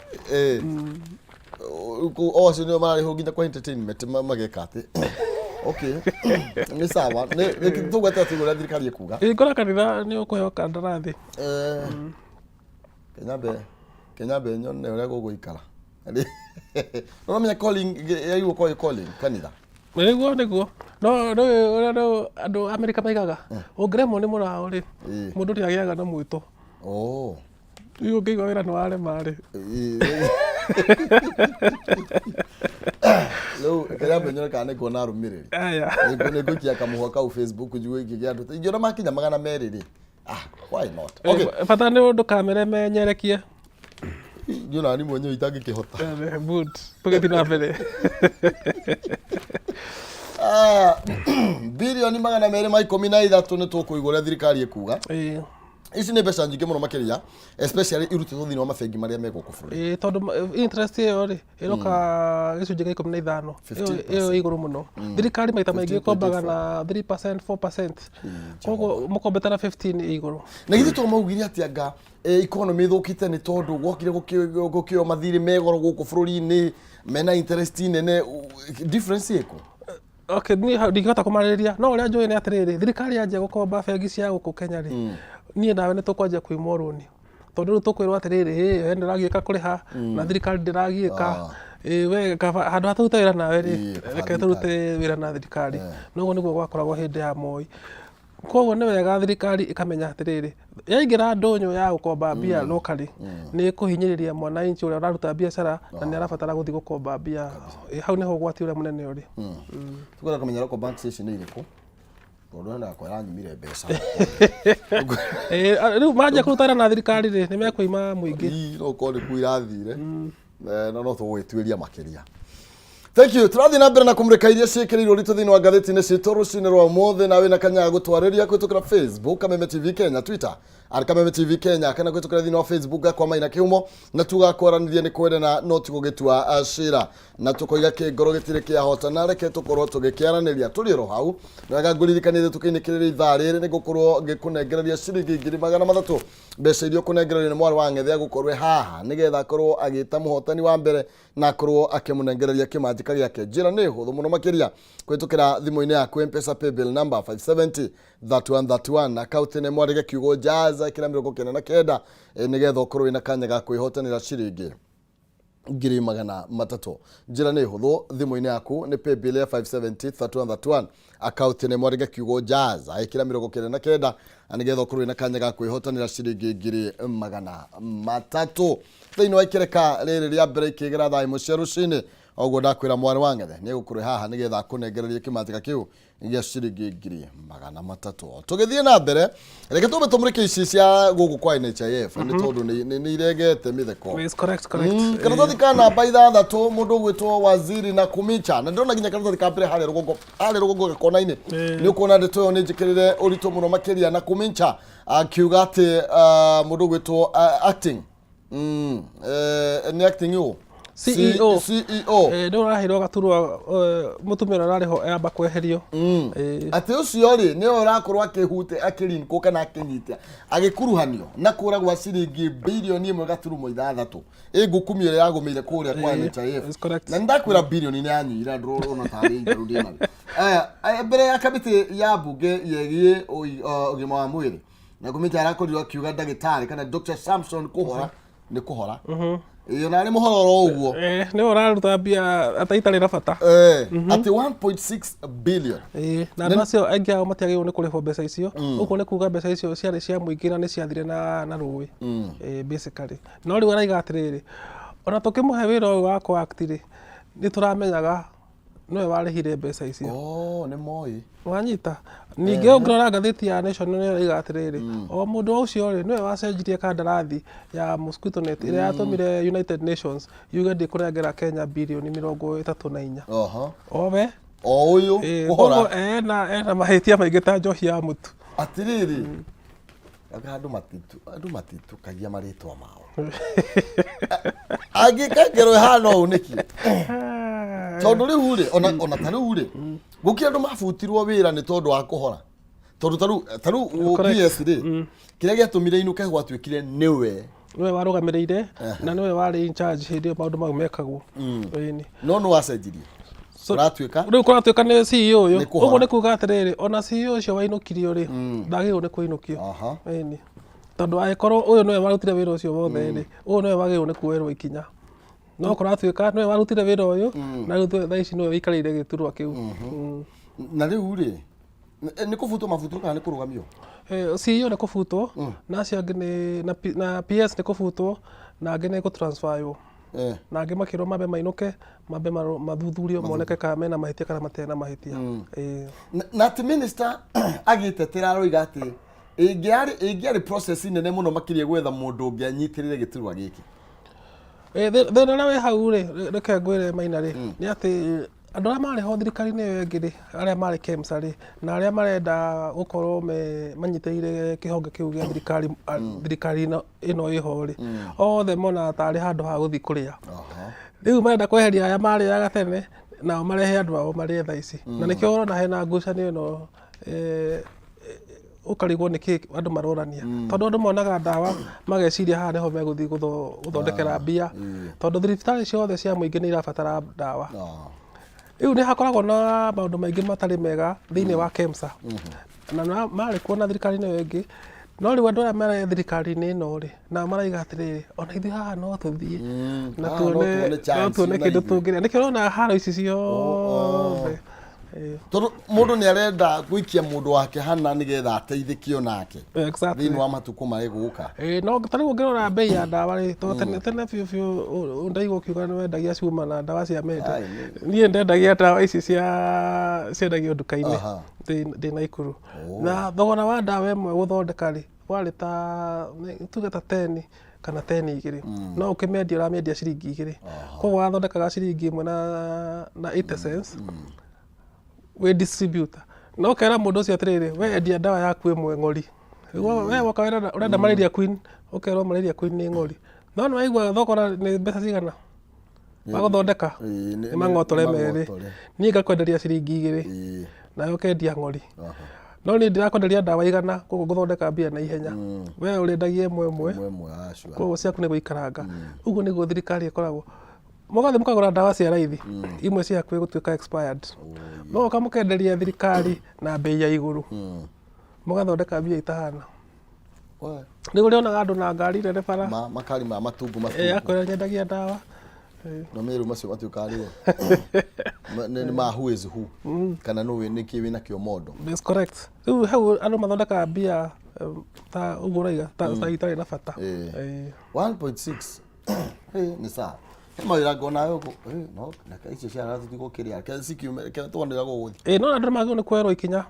ocio nĩo mararĩhwo nginya kwa entertainment mageka atĩ okay nĩ sawa nĩ tũgweta atĩ ũrĩa thirikari ĩkuga ngora kanitha nĩ ũkũheo kandarathi Kenyambe nyone ũrĩa gũgũikara no menya calling yaigwo kwa calling kanitha nĩguo no andũ Amerika maigaga ũngĩremwo nĩ mũrao rĩ mũndũ nĩ agĩaga na mwĩto rĩu ũngĩigua wĩra nĩ warema rĩ Leo Kenyambe nyone kana nĩkuona arũmĩrĩri nĩngũikia kamũhwa kau Facebook njue ingĩgĩa andũ ingĩona makinya 200 rĩ why not okay bata nĩ ũndũ kamera menyerekie njona ni mwenyewe itangĩkĩhota good tũgĩthiĩ na mbere bilioni 213 nĩ tũkũigwo ũrĩa thirikari ĩkuga ici nĩ mbeca nyingĩ mũno makĩria especially irutĩtwo thĩinĩ wa mabengi marĩa me gũkũ bũrũri tondũ interest ĩyo rĩ ĩroka gĩcunjĩ gĩa 15 ĩyo igũrũ mũno thirikari maita maingĩ kombaga na 3% 4% koguo mũkombeta na 15 igũrũ na githĩ tũmaugire atĩ anga economy ĩthũkĩte nĩ tondũ gwokire gũkĩo mathirĩ megoro gũkũ bũrũri-inĩ mena interest nene difference ĩkũ okay ndingĩhota kũmarĩrĩria no ũrĩa njũĩ nĩ atĩrĩrĩ thirikari yanjia gũkomba bengi cia gũkũ Kenya rĩ niĩ nawe nĩ tũkwanjia kwĩmwo rũni tondũ rĩu tũkwĩrwo atĩrĩrĩ we ndĩragĩka kũrĩha na thirikari ndĩragĩka we handũ ha tũrute wĩra nawe rĩ reke tũrute wĩra na thirikari noguo nĩguo gwakoragwo hĩndĩ ya Moi koguo nĩ wega thirikari ĩkamenya atĩrĩrĩ, yaingĩra ndũnyũ ya gũkomba mbia locally nĩ kũhinyĩrĩria mwananchi ũrĩa ũraruta biacara na nĩ arabatara gũthiĩ gũkomba mbia. Hau nĩho ũgwati ũrĩa mũnene ũrĩ. Tũkwenda kũmenya local bank station nĩ irĩkũ, tondũ enda kwa yanyumire mbeca. Rĩu manjia kũrutana na thirikari rĩ, nĩ mekũima mũingĩ. No ũkorwo nĩ kuo irathire, no tũgũgĩtuĩria makĩria. Thank you. Tũrathiĩ na mbere na kũmũrĩka iria ciĩkĩrĩirwo ritũ thĩinĩ wa ngathĩti-inĩ citũ rũcinĩ rwa ũmũthĩ, nawe na kanya gũtwarĩria kũhĩtũkĩra Facebook Kameme TV Kenya, Twitter Kameme TV Kenya, kana kũhĩtũkĩra thĩinĩ wa Facebook kwa Maina Kĩhumo, na tugakwaranĩria nĩ kwendana no ti gũgĩtua cira, na tũkoiga kĩngoro gĩtirĩ kĩahotana, reke tũkorwo tũgĩkĩaranĩria tũrĩ ro hau. Wega ngũririkanie tũkĩinĩkĩrĩria ithaa rĩrĩ nĩ ngũkorwo ngĩkũnengereria ciringi 300 mbeca iria ũkũnengererio nĩ mwarĩ wa Ng'ethe gũkorwo haha nĩgetha akorwo agĩta mũhotani wa mbere na akorwo akĩmũnengereria kĩmanjĩka gĩake. Njĩra nĩ hũthũ mũno makĩria kũhĩtũkĩra thimũ-inĩ yaku M-Pesa paybill number 570 3131, akaunti nĩ mwandĩke kiugo jaza kĩra 99 nĩgetha ũkorwo wĩna kanya ga kwĩhotanĩra ciringi 300. Njĩra nĩ hũthũ, thimũ-inĩ yaku nĩ paybill ya 570 3131, akaunti nĩ mwandĩke kiugo jaza ĩkĩra 99 nĩgetha ũkorwo wĩna kanya ga kwĩhotanĩra ciringi 300. Thĩinĩ wa ikereka rĩrĩ rĩa mbere ikĩgera thaa imwe cia rũcinĩ, oguo ndakwĩra mwarĩ wa Ng'ethe nĩ egũkorwo haha nĩgetha akũnengererie kĩmanjĩka kĩu gĩa ciringi 300. Tũgĩthiĩ na mbere, reke tũmbe tũmũrĩke ici cia gũkũ kwa NHIF nĩ tondũ nĩ iregete mĩtheko. Yes, correct. Karatathi ka namba 6 mũndũ ũgwĩtwo Waziri na Kumicha, na ndĩrona nginya karatathi ka mbere harĩa rũgongo gĩkona-inĩ nĩ ũkuona ndeto ĩyo nĩ njĩkĩrĩre ũritũ mũno makĩria, na Kumicha akiuga atĩ mũndũ ũgwĩtwo acting nĩ acting yo CEO nĩ ũraheirwo gaturwa mũtumia ũrĩa ũrarĩho yamba kweherio. Atĩ ũcio rĩ nĩwe ũrakorwo akĩrinkwo kana akĩnyita agĩkuruhanio na kũra gwa ciringi birioni 1.6 ngũkumio ĩrĩa yagũmĩire kũrĩa kwa NHIF, na ndakwĩra birioni nĩ yanyira ndũrona tarĩ itherũ ndĩna. Mbere ya kamĩtĩ ya mbunge yegiĩ ũgima wa mwĩrĩ, na Kumicha arakorirwo akiuga ndagĩtarĩ kana Dr. Samson kũhora nĩ kũhora iyo na nĩ mũhororo ũguo nĩ ũraruta mbia ataitarĩ na bata atĩ 1.6 billion. Na andũ acio aingĩ ao matiagĩrĩirwo nĩ kũrĩhwo mbeca icio. Ũguo nĩ kuuga mbeca icio ciarĩ cia mũingĩ na nĩ ciathire na rũĩ basically. No rĩu araiga atĩrĩrĩ, ona tũkĩmũhe wĩra ũyũ wa kũ-act rĩ, nĩ tũramenyaga nĩwe warĩhire mbeca icio. Nĩ moĩ wanyita. Ningĩ ũngĩrora ngathĩti ya Nation nĩ ĩraiga atĩrĩrĩ, o mũndũ ũcio rĩ nĩwe wacenjirie kandarathi ya mosquito net ĩrĩa yatũmire United Nations yuge ndĩkũrengera Kenya birioni 34. Owe ũyũ kũhora ena mahĩtia maingĩ ta njohi ya mũtu. Atĩrĩrĩ, andũ matitukagia marĩtwa mao angĩkangerwo hana ũũ nĩkĩ, tondũ rĩu rĩ ona ta rĩu rĩ gũkĩ andũ mabutirwo wĩra nĩ tondũ wa kũhora, tondũ ta rĩu PS rĩ kĩrĩa gĩatũmire inũke gwatuĩkire nĩwe warũgamĩrĩire na nĩwe warĩ in charge hĩndĩ ĩyo maũndũ mau mekagwo. No nĩ wacenjirie rĩu kũratuĩka nĩ CEO ũyũ, ũguo nĩ kuuga atĩrĩrĩ ona CEO ũcio wainũkirio rĩ ndagĩrĩirwo nĩ kũinũkio, tondũ angĩkorwo ũyũ nĩwe warutire wĩra ũcio wothe rĩ, ũyũ nĩwe wagĩrĩirwo nĩ kuoerwo ikinya. No kũratuĩka nĩwe warutire wĩra ũyũ na rĩu thaa ici nĩwe wĩikarĩire gĩturwa kĩu. Na rĩu rĩ nĩ kũbutwo mabutwo kana nĩ kũrũgamio? CEO nĩ kũbutwo na acio angĩ na PS nĩ kũbutwo na angĩ nĩ gũtransferwo. Na angĩ makĩrwo mambe mainũke mambe mathuthurio moneke kana mena mahĩtia kana matarĩ na mahĩtia. Na atĩ minister agĩtetera aroiga atĩ ĩngĩarĩ process nene mũno makĩria gwetha mũndũ ũngĩanyitĩrĩre gĩturwa gĩkĩ. Thĩna ũrĩa wĩ hau rĩ, reke ngwĩre Maina rĩ, nĩ atĩ andũ arĩa marĩho thirikari-inĩ ĩyo ĩngĩ rĩ, arĩa marĩ KEMSA rĩ, na arĩa marenda gũkorwo manyitĩrĩire kĩhonge kĩu gĩa thirikari ĩno ĩho rĩ, othe mona tarĩ handũ ha gũthiĩ kũrĩa. Rĩu marenda kweheria aya marĩaga tene nao marehe andũ ao marĩe thaa ici, na nĩkĩo ũrona hena ngucanio ĩno ũkarigwo nĩkĩ andũ marorania, tondũ andũ monaga ndawa mageciria haha nĩho megũthiĩ gũthondekera mbia, tondũ thibitarĩ ciothe cia mũingĩ nĩ irabatara ndawa. Rĩu nĩ hakoragwo na maũndũ maingĩ matarĩ mega thĩinĩ wa KEMSA, na marĩ kuona thirikari-inĩ ĩyo ĩngĩ, no rĩu andũ arĩa marĩ thirikari-inĩ ĩno rĩ, na maraiga atĩrĩrĩ ona ithuĩ haha no tũthiĩ na tuone kĩndũ tũngĩrĩa. Nĩkĩo ũrona haro ici ciothe Tondu mundu ni arenda gwikia mundu wake hana nigetha ateithikio nake. Exactly. Thini wa matuko mari guka. No tariu ngirora bei ya ndawa ri to tene biu ndaigwo kiuga ni wendagia cuma na ndawa cia mende. Nie ndendagia ndawa ici cia ciendagio nduka-ini ndina ikuru. Na thogora wa ndawa imwe guthondeka ri wari ta tuge ta 10 kana 10 igiri. No ukimiendia uramiendia ciringi igiri. Koguo wathondekaga ciringi imwe na 80 cents. We distributor. No kera mundu ucio atiriri we endia ndawa yaku imwe ng'ori. We woka urenda malaria queen, ukerwo malaria queen ni ng'ori. No no aigua thogora ni mbeca cigana. Waguthondeka ni mang'otore meri. Ni ngakwenderia ciringi igiri. Na ukendia ng'ori. No ni ndirakwenderia ndawa igana koguo guthondeka mbia na ihenya. We urendagia imwe. Koguo ciaku ni guikaranga. Uguo niguo thirikari ikoragwo. Mugathe mukagura ndawa cia raithi imwe ciaku igutuika expired. No ukamukenderia thirikari na bei ya iguru. Mugathondeka mbia itahana. Nigu rionaga andu na ngari nene bara makari ma matungu akwira nyendagia ndawa. No meru macio matuika ri ni ma who is who kana no we niki wina kio modo. That's correct. Riu hau andu mathondeka mbia ta uguraiga ta itari na bata. 1.6 ni sawa. Mawira ngona yuko no na kaici cia rathu tigukiria ke sikiume ke twandira guguthi no andu magio ni kwerwo ikinya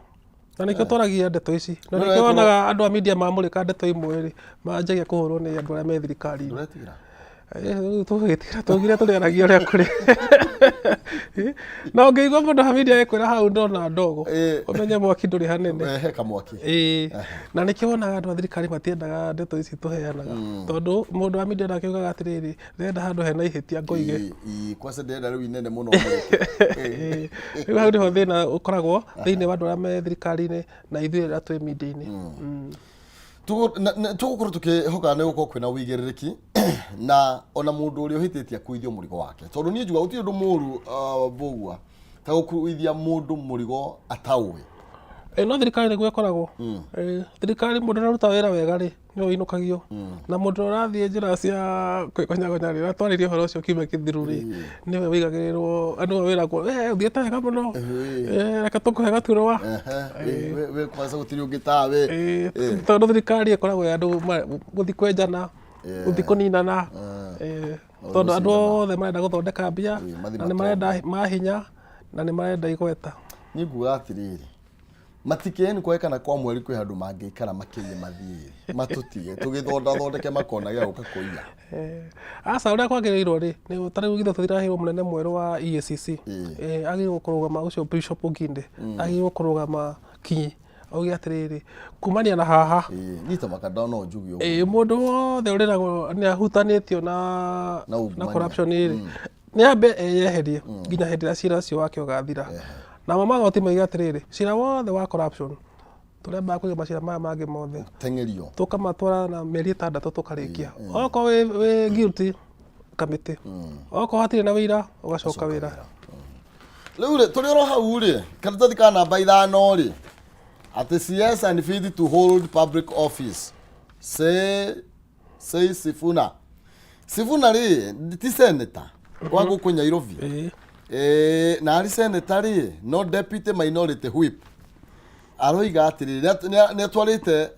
na nikio twaragia ndeto ici na nikio wonaga andu a media mamurika ndeto imwe ri manjagia kuhurwo ni andu aria me thirikari tugitira tugire turiaragia uria kuri no ngeigua mundu ha media ekwira hau ndona ndogo umenye mwaki nduri hanene heka mwaki na nikio wonaga andu a thirikari matiendaga ndeto ici tuheanaga tondu mundu wa media ndakiugaga atiriri ndenda handu hena ihitia ngoige kwase ndenda riu inene muno riu hau niho thina ukoragwo thiini wa andu aria me thirikari-ini na ithuĩ aria twi media-ini tugukorwo tukihoka ni gukorwo kwina uigĩrĩrĩki na ona mundu uria uhititie kuithio murigo wake tondu nie njuga uti undu muru bogua ta gukuithia mundu murigo ataui no thirikari niguo ikoragwo thirikari mundu araruta wira wega ri ni uinukagio na mundu urathie njira cia kwikonyagonya ri twaririe horo ucio kiume kithiru ri niwe wigagirirwo andu wiragwo uthiete wega muno reka tukuhe gaturwa we kwanza gutiri ungitawe tondu thirikari ikoragwo andu guthi kwenjana guthi kuninana tondu andu othe marenda guthondeka mbia na ni marenda mahinya na ni marenda igweta ni nguga atiriri matikeni kwekana kwa mweri kwi handu mangikara makiye mathie matutie tugithondeke makona gia guka kuiya asa uria kwagirirwo ri ni tari githo tuthirahirwo munene mweru wa EACC agirwo kurugama ucio Bishop Oginde agirwo kurugama Kinyi augi atiriri kumania na haha nita makanda no njugio mundu wothe uriragwo ni ahutanitio na corruption iri ni ambe yeherie nginya hindi ya cira cio wake ugathira na magoti maiga atiriri cira wothe wa corruption turemba kuiga macira maya mangi mothe tengerio tukamatwara na mieri 6 tukarikia oko we guilty committee oko hatire na wira ugacoka wira riu turi ro hau ri karatathi ka namba 5 ri ati CS and fit to hold public office say Sifuna ri ti senator kwa guku Nairobi na ari senator ri no deputy minority whip aroiga atiri ne atwarite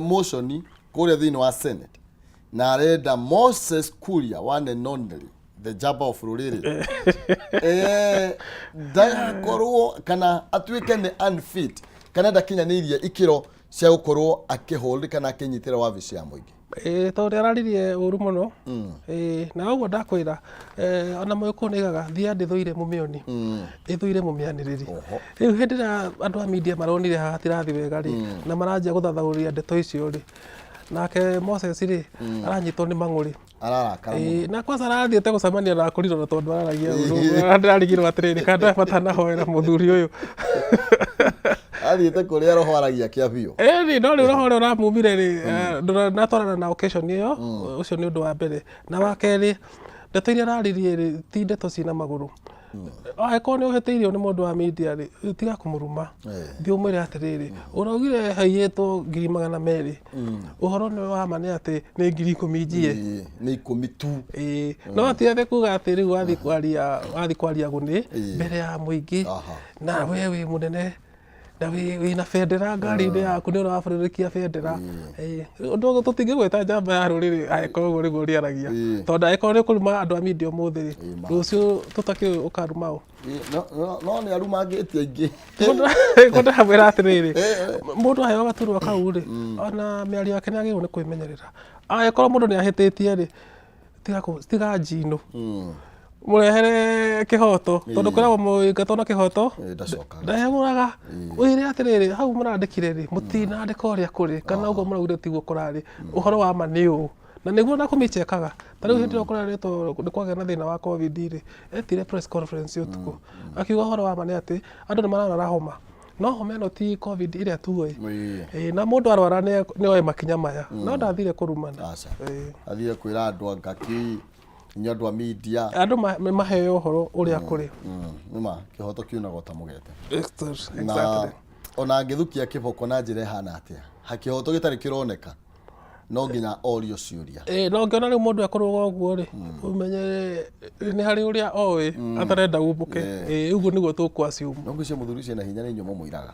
motion kuria thini wa Senate na arenda Moses Kuria one and only the jaba of Ruriri ndakorwo kana atuike ni unfit kana ndakinyanirie ikiro cia gukorwo akihold kana akinyitira wabici ya muingi tondu araririe uru muno na uguo ndakwira ona mwiko nigaga thia ndithuire mumioni ithuire mumianiriri riu hindi ra andu a media maronire haha tirathi wega ri na maranjia guthathauria ndeto icio ri nake Moses ri aranyitwo ni mang'uri ararakara na kwanza arathiete gucemania na akoriro na tondu araragia uru ndirarigirwo atiriri kana batana hoera muthuri uyu athiete kuria roho aragia kia biu ni no riu roho uramumire ri natwarana na occasion iyo ucio ni undu wa mbere na wa keri ndeto iria araririe ri ti ndeto cina maguru Angĩkorwo nĩ ũhĩtĩirio nĩ mũndũ wa media rĩ, tiga kũmũruma. Thiĩ ũmwĩre atĩrĩrĩ, ũraugire haiyĩtwo 200,000. Ũhoro nĩ wa ma nĩ atĩ nĩ 10,000 njie. Nĩ 10 tu. No tiathe kuga atĩ rĩu wathi kwaria gũnĩ mbere ya mũingĩ na we wĩ mũnene na wĩna bendera ngari-inĩ yaku nĩ ũrabarũrũkia bendera. Ũndũ ũguo tũtingĩgwĩta njamba ya rũrĩrĩ angĩkorwo ũguo nĩguo ũrĩaragia. Tondũ angĩkorwo nĩ ũkũruma andũ a media ũmũthĩ rĩ, rũciũ tũtakĩũĩ ũkaruma ũ. No nĩ arumangĩtie aingĩ. Ndĩramwĩra atĩrĩrĩ, mũndũ aheo gaturwa kau rĩ, ona mĩario yake nĩ agĩrĩirwo nĩ kwĩmenyerera. Angĩkorwo mũndũ nĩ ahĩtĩtie rĩ, tiga njino. Mũrehere kĩhoto, tondũ kwĩragwo mũingatwo na kĩhoto ndahegũraga. Wĩre atĩrĩrĩ, hau mũrandĩkire rĩ, mũtinandĩka ũrĩa kũrĩ, kana ũguo mũraugire tiguo kũrarĩ. Ũhoro wa ma nĩ ũũ. Na nĩguo na kũmĩchekaga. Ta rĩu hĩndĩ ĩrĩa kũrarĩtwo nĩ kwagĩa na thĩna wa COVID rĩ, etire press conference ũtukũ. Akiuga ũhoro wa ma nĩ atĩ andũ nĩ mararwara homa. No homa ĩno ti COVID ĩrĩa tuoĩ. Na mũndũ arwara nĩ oĩ makinya maya. No ndathire kũrumana. Athire kwĩra andũ angaki nĩ andũ a media. Andũ maheo ũhoro ũrĩa kũrĩ. Nĩma kĩhoto kiunagwo ta mũgete. Exactly. Ona angĩthukia kĩboko na njĩra ĩhana atĩa. Kĩhoto gĩtarĩ kĩroneka. No nginya orio ciũria. No ngĩona rĩu mũndũ akorwo ũguo rĩ, ũmenye nĩ harĩ ũrĩa oĩ atarenda umbũke. Ũguo nĩguo tũkwaciuma. No ngwĩciria mũthuri ũcio ena hinya nĩ inyuĩ mũmũiraga.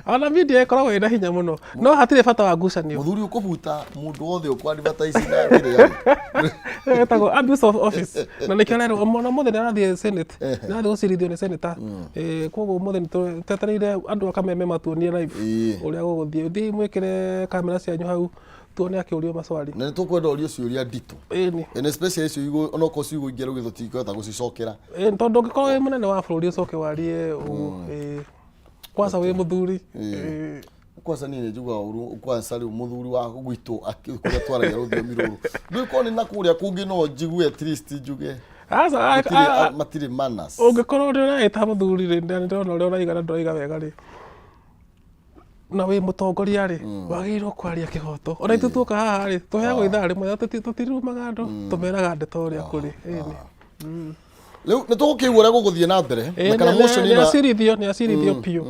Ona media ĩkoragwo ĩna hinya mũno. No hatirĩ bata wa ngucanio. Mũthuri ũkũbuta mũndũ wothe ũkũ-advertise na njĩra yarĩ. Etagwo abuse of office. Na nĩkĩo rero mũthĩ nĩ arathiĩ Senate. Nĩ arathiĩ gũcirithio nĩ senator. Koguo mũthĩ nĩ twetereire andũ a Kameme matuonie live ũrĩa gũgũthiĩ. Thiĩ mwĩkĩre kamera cianyu hau tuone akĩũrio macwari. Na nĩ tũkwenda ũrio ciũria nditũ. And especially icio onokorwo ciugo ingĩ rũgĩ tũtingĩhota gũcicokera. Tondũ ũngĩkorwo wĩ mũnene wa bũrũri ũcoke warie ũguo. Kwanza wĩ mũthuri. Kwanza niĩ nĩnjugaga ũru kwanza rĩu mũthuri wa gwitũ akĩrĩa twaragia rũthiomi rũrũ. Ndũĩkorwo nĩ na kũrĩa kũngĩ no njigue at least njuge. Matirĩ manners. Ũngĩkorwo nĩ ũraĩta mũthuri rĩ, ndĩrona ũrĩa ũraiga na ndũraiga wega rĩ. Na wĩ mũtongoria rĩ, wagĩrĩirwo kwaria kĩhoto. Ona ithuĩ tuoka haha rĩ, tũheagwo ithaa rĩmwe tũtirumaga andũ, tũmeraga ndeto ũrĩa kũrĩ. Rĩu nĩ tũgũkĩigua ũrĩa gũgũthiĩ na mbere. Nĩ acirithio piũ.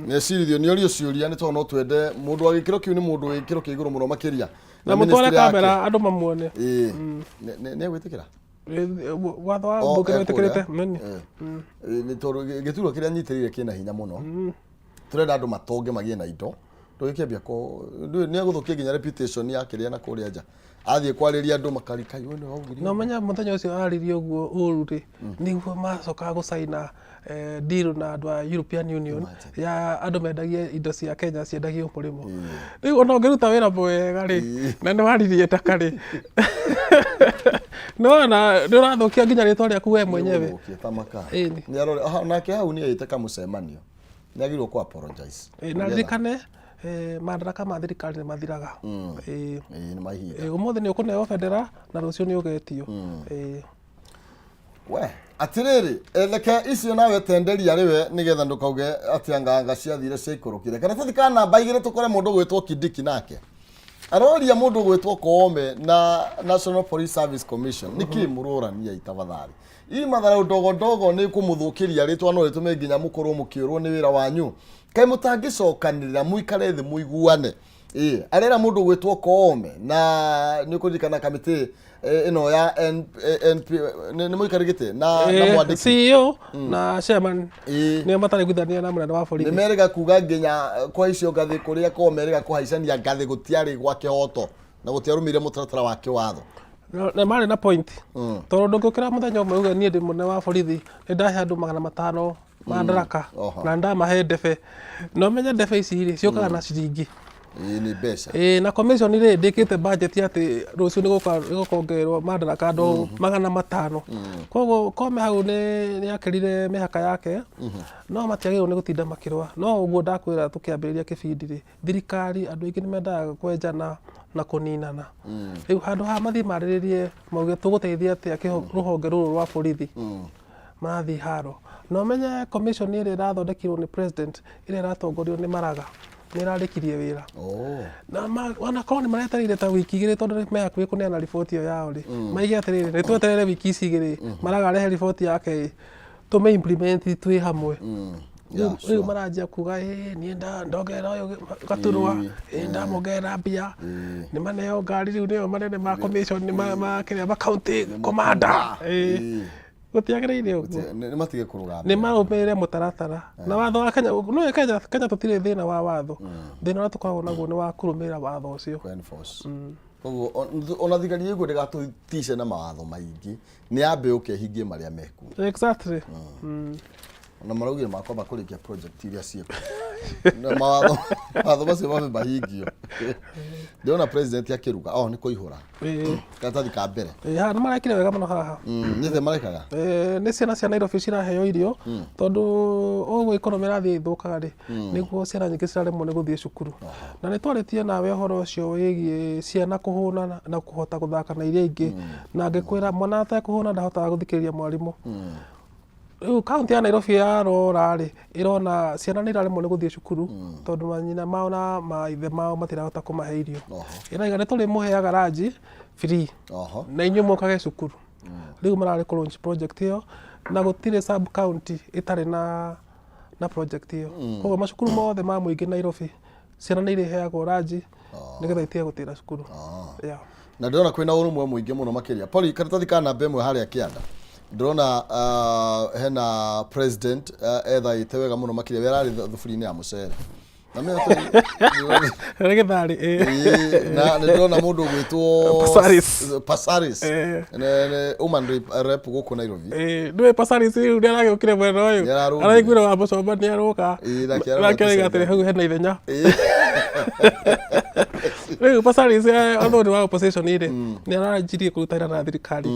Nĩ acirithio nĩ orio ciũria nĩ tondũ no twende mũndũ wa gĩkĩro kĩu nĩ mũndũ wĩ gĩkĩro kĩa igũrũ mũno makĩria. Na mũtware kamera andũ mamuone. Nĩ egwĩtĩkĩra? Watho wa mbunge nĩ wĩtĩkĩrĩte? Nĩ tondũ gĩturwa kĩrĩa nyitĩrĩire kĩna hinya mũno. Tũrenda andũ matonge magĩe na indo. Ndũgĩkĩambia nĩ egũthũkia nginya reputation ya kĩrĩa na kũrĩa nja. Athiĩ kwarĩria andũ makarika yone waugire. No menya mũthenya ũcio aririe ũguo ũru rĩ, nĩguo macoka gũcaina deal na andũ a European Union ya andũ mendagie indo cia Kenya ciendagio mũrĩmo. Rĩu ona ũngĩruta wĩra mwega rĩ, na nĩ waririe taka rĩ. No na nĩ ũrathũkia nginya rĩtwa rĩaku we mwenyewe. Nake hau nĩ aĩte kamũcemanio. Nĩ agĩrĩirwo kũ apologize. Na ririkane madaraka ma thirikari nĩ mathiraga. Nĩ mahinda. Ũmũthĩ nĩ ũkũneo bendera na rũciũ nĩ ũgetio. We atĩrĩrĩ, reke icio nawe tenderia rĩwe nĩgetha ndũkauge atĩ anganga ciathire ciaikũrũkire. Kana tũthikana namba igĩrĩ tũkore mũndũ gwĩtwo Kindiki nake. Aroria mũndũ gwĩtwo Koome na National Police Service Commission. Nĩkĩ mũrũrania itafadhali. Ii matharau ndogo nĩ kũmũthũkĩria rĩtwa no rĩtũme nginya mũkorwo mũkĩũrwo nĩ wĩra wanyu. Kaĩ mũtangĩcokanĩrĩra mũikare thĩ mũiguane. Arera mũndũ gwĩtwo Koome na nĩ kũririkana kamĩtĩ ĩno ya nĩ mũikarĩte na mwandĩki CEO na chairman nĩ matarĩ guthania na mũnene wa borithi. Nĩ merĩga kuga nginya kwa icio ngathĩ kũrĩa Koome erĩga kũhaicania ngathĩ gũtiarĩ gwa kĩhoto na gũtiarũmire mũtaratara wa kĩwatho. Na marĩ na point. Tondũ ndũngĩũkĩra mũthenya ũmwe uge niĩ ndĩ mũnene wa borithi nĩ ndahe andũ 500 madaraka na ndamahe ndebe. No menye ndebe ici rĩ ciũkaga na ciringi. Nĩ mbeca. Na commission rĩ ndĩkĩte budget atĩ rũciũ nĩ gũkongererwo madaraka andũ 500. Koguo Koome hau nĩ akĩrire mĩhaka yake. No matiagĩrĩirwo nĩ gũtinda makĩrũa. No ũguo ndakwĩra tũkĩambĩrĩria kĩbindi rĩ, thirikari andũ aingĩ nĩ mendaga kwenjana na kũninana. Rĩu handũ ha mathiĩ marĩrĩrie mauge tũgũteithia atĩa rũhonge rũrũ rwa borithi. Marathiĩ haro. No menye commission ĩrĩa ĩrathondekirwo nĩ president ĩrĩa ĩratongorio nĩ Maraga. nĩ ĩrarĩkirie wĩra. Na wanakorwo nĩ maretereire ta wiki igĩrĩ tondũ nĩ mehakuhĩ kũneana riboti ĩyo yao rĩ, maige atĩrĩrĩ nĩ tweterere wiki ici igĩrĩ mararehe riboti yake tũme implement twĩ hamwe. Rĩu maranjia kuga niĩ ndongerera ũyũ gaturwa, ndamongerera mbia, nĩ maneo ngari rĩu nĩo manene ma commission ma county commander. Gũtiagĩrĩire ũguo. Nĩ matige kũrũgamia. Nĩ marũmĩrĩre mũtaratara. Na watho wa Kenya, no Kenya tũtirĩ thĩna wa watho. Thĩna ũrĩa tũkoragwo naguo nĩ wa kũrũmĩrĩra watho ũcio. Koguo ona thigari ĩguo ndĩgatũtice na mawatho maingĩ, nĩ ambe ũkehingie marĩa mekuo. Exactly. Na maraugire makwamba kũrĩkia project iria ciĩko. Na mawatho macio mabe mahingio. Ndĩrona president akĩruga, nĩ kũihũra. Karatathi ka mbere. Nĩ marekire wega mũno haha. Nĩ the marekaga? Nĩ ciana cia Nairobi ciraheo irio, tondũ ũguo economy ĩrathiĩ ĩthũkaga rĩ, nĩguo ciana nyingĩ ciraremwo nĩ gũthiĩ cukuru. Na nĩ twarĩtie nawe ũhoro ũcio wĩgiĩ ciana kũhũna na kũhota gũthaka na iria ingĩ. Na ngĩkwĩra mwana atekũhũna ndahotaga gũthikĩrĩria mwarimũ. Rĩu kaunti ya Nairobi yarora rĩ, ĩrona ciana nĩ iraremwo nĩ gũthiĩ cukuru tondũ manyina mao na maithe mao matirahota kũmahe irio. Ĩraiga nĩ tũrĩmũheaga ranji free na inyuĩ mũkage cukuru. Rĩu mararĩ kũ-launch project ĩyo na gũtirĩ sub county ĩtarĩ na project ĩyo. Koguo macukuru mothe ma mũingĩ Nairobi ciana nĩ irĩheagwo ranji nĩgetha itige gũtĩra cukuru. Na ndĩrona kwĩna ũrũmwe mũingĩ mũno makĩria. Poli, karatathi ka namba ĩmwe harĩa kĩanda. Ndĩrona hena president ethaĩte wega mũno makĩria we ararĩ thuburia-inĩ ya mũcere. Na mimi gĩtharĩ na ndĩrona mũndũ ũgwĩtwo Pasaris. Woman rep gũkũ Nairobi. Nĩwe Pasaris rĩu nĩ aragĩũkire mwena ũyũ. Araiguire wa mũcomba nĩ aroka. Nake araiga atĩrĩ hau hena ithenya. Rĩu Pasaris although nĩ wa opposition rĩ, nĩ aranjirie kũruta wĩra na thirikari.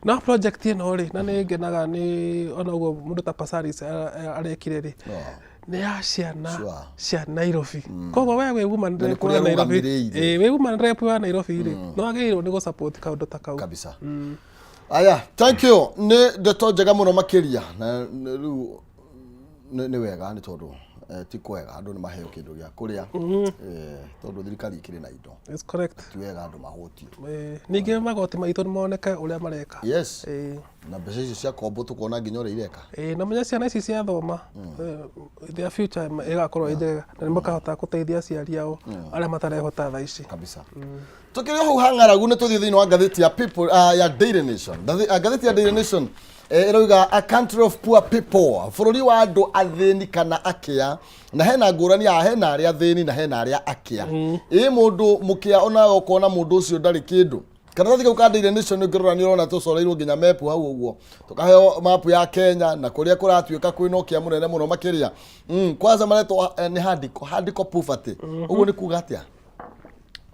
No project ĩno rĩ, na nĩ ngenaga nĩ ona ũguo mũndũ ta Pasaris arekire rĩ, nĩ ya ciana cia Nairobi. Koguo we wĩ woman rep wa Nairobi, wĩ woman rep wa Nairobi rĩ, no wagĩrĩirwo nĩ gũ-support kaũndũ ta kau. Kabisa. Aya, thank you. Nĩ ndeto njega mũno makĩria. Na rĩu nĩ wega nĩ tondũ ti kwega andũ nĩ maheo kĩndũ gĩa kũrĩa tondũ thirikari ikĩrĩ na indo. It's correct. Ti wega andũ mahũtio. Ningĩ magoti maitũ nĩ moneke ũrĩa mareka. Yes. Na mbeca icio cia kombo tũkona nginya ũrĩa ireka. Na menya ciana ici cia thoma their future ĩgakorwo ĩ njega na nĩ makahota gũteithia aciari ao arĩa matarehota thaa ici. Kabisa. Tukĩrĩ hau hang'aragu nĩ tũthiĩ thĩinĩ wa ngathĩti ya People ya Daily Nation. Ngathĩti ya Daily Nation ĩrauga a country of poor people, bũrũri wa andũ athĩni kana akĩa, na hena ngũrani ya hena arĩa athĩni na hena arĩa akĩa. Mũndũ mũkĩa onawe ũkona mũndũ ũcio ndarĩ kĩndũ. Karatathi kau ka Daily Nation ũngĩrora nĩ ũrona tũcoreirwo nginya mepu hau ũguo. Tũkaheo mapu ya Kenya na kũrĩa kũratuĩka kwĩna ũkĩa mũnene mũno makĩria. Kwanza maretwo nĩ handiko poverty. Ũguo nĩ kuga atĩa?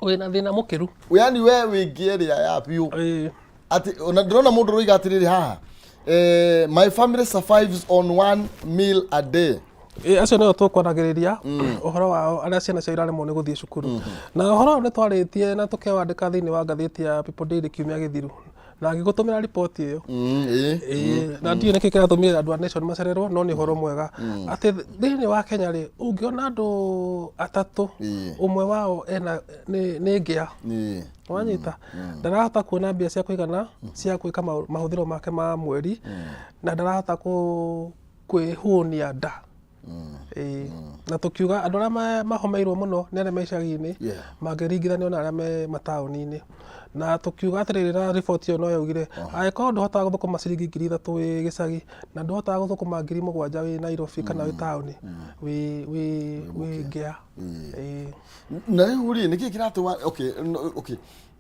Wĩna thĩna mũkĩru. Yani we wĩngĩ ĩrĩa ya biũ. Ati ona ndĩrona mũndũ ũroiga atĩrĩrĩ haha. My family survives on 1 meal a day. Acio nĩo tũkwaragĩrĩria ũhoro wao arĩa ciana ciao iraremwo nĩ gũthiĩ cukuru. Na ũhoro ũyũ nĩ twarĩtie na tũkewandĩka thĩinĩ wa ngathĩti ya People Daily kiumia gĩthiru. Na ngĩgũtũmĩra riboti ĩyo. Na ndiũ nĩkĩ kĩratũmire andũ a Nation macererwo, no nĩ ũhoro mwega. Atĩ thĩinĩ wa Kenya rĩ, ũngĩona andũ atatũ, ũmwe wao nĩ ngĩa. Wanyita, ndarahota kuona mbia cia kũigana cia gwĩka mahũthĩro make ma mweri, na ndarahota kwĩhũnia nda. Na tũkiuga andũ arĩa mahomeirwo mũno nĩ arĩa me icagi-inĩ mangĩringithanio na arĩa me mataũni-inĩ. Na tũkiuga atĩrĩrĩ na riboti ĩyo no yaugire angĩkorwo ndũhotaga gũthũkũma ciringi 3,000 wĩ gĩcagi na ndũhotaga gũthũkũma 7,000 wĩ Nairobi kana wĩ taũni wĩ ngĩa. Na rĩu rĩ nĩkĩ kĩratũma okay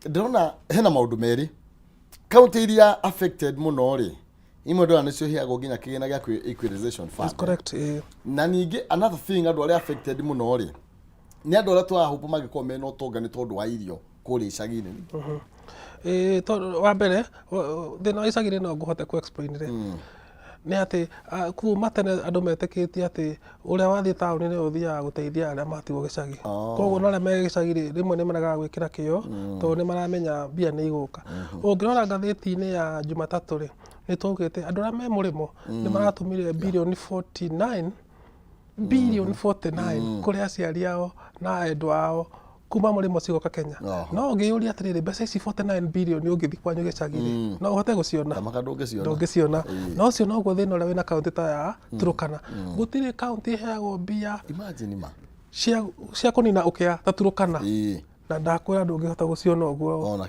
ndĩrona hena maũndũ merĩ kaunti iria affected mũno rĩ imwe ndona nĩcio hiagwo nginya kĩgĩna gĩa equalization fund. That's correct. Na ningĩ another thing andũ arĩa affected mũno rĩ nĩ andũ arĩa tũrahopa magĩkorwo mena ũtonga nĩ tondũ wa irio kũrĩa icagi-inĩ. Tondũ wa mbere thĩna wa icagi-inĩ no ngũhote ku-explain rĩ nĩ atĩ kuma tene andũ metĩkĩtie atĩ ũrĩa wathiĩ taũni nĩ ũthiaga gũteithia arĩa matigwo gĩcagi. Koguo no arĩa me gĩcagi rĩmwe nĩ maregaga gwĩkĩra kĩo tondũ nĩ maramenya mbia nĩ igũka. Ũngĩrora ngathĩti-inĩ ya Jumatatũ rĩ nĩ twaugĩte andũ arĩa me mũrĩmo nĩ maratũmire birioni 49 billion 49 kuri aciari ao na endwa ao kuma mũrĩmo cigoka Kenya. No ũngĩyũria atĩrĩrĩ mbeca ici 49 billion ũngĩthi kwanyu gĩcagi-rĩ no ũhote gũciona? Ndũngĩciona. No ũcio noguo thĩna ũrĩa wĩna kaũntĩ ta ya Turkana. Gũtirĩ kaũntĩ ĩheagwo mbia cia kũnina ũkĩa ta Turkana. Na ndakwĩra ndũngĩhota gũciona ũguo.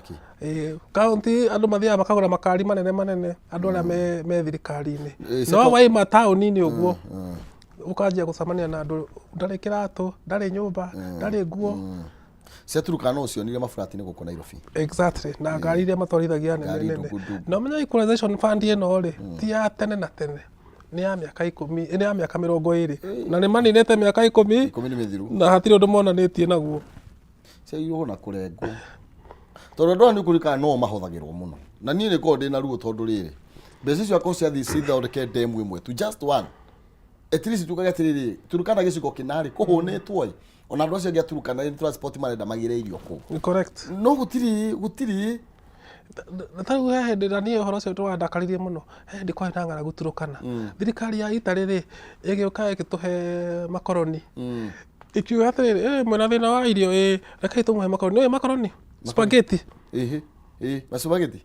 Kaũntĩ andũ mathiaga makagũra makari manene manene andũ arĩa me thirikari-inĩ. No waima taũni-inĩ ũguo ũkanjia gũcemania na andũ ndarĩ kĩratũ, ndarĩ nyũmba, ndarĩ nguo. Cia Turkana ũcionire maburati-inĩ gũkũ Nairobi. Exactly. Na ngari iria matwarithagia nene. Na ũmenya equalization fund ĩno-rĩ ti ya tene na tene. Nĩ ya mĩaka 10, nĩ ya mĩaka 20. Na nĩ maninĩte mĩaka 10 na hatirĩ ũndũ monanĩtie naguo. Ciagĩrĩirwo na kũrengwo. Tondũ andũ nĩ kũrikana no mahũthagĩrwo mũno. Na niĩ nĩkorwo ndĩna ruo tondũ rĩrĩ. Mbeca icio akorwo ciathiĩ cithondeke ndemu ĩmwe tu just one. At least tukaga atĩrĩrĩ Turkana gĩcigo kĩnarĩ kũhũnĩtwo-ĩ. Ona andũ acio angĩ a Turkana nĩ transport marenda magĩre irio kũu. Correct. No gũtirĩ tarĩu he hĩndĩ na niĩ ũhoro ũcio tũwandakaririe mũno. He hĩndĩ kwarĩ na ng'aragu Turkana. Thirikari ya Italy-rĩ ĩgĩũka ĩgĩtũhe makoroni. Ikiuga atĩrĩrĩ mwĩna thĩna wa irio rekei tũmũhe makoroni. Nĩũĩ makoroni? Spaghetti. Na spaghetti?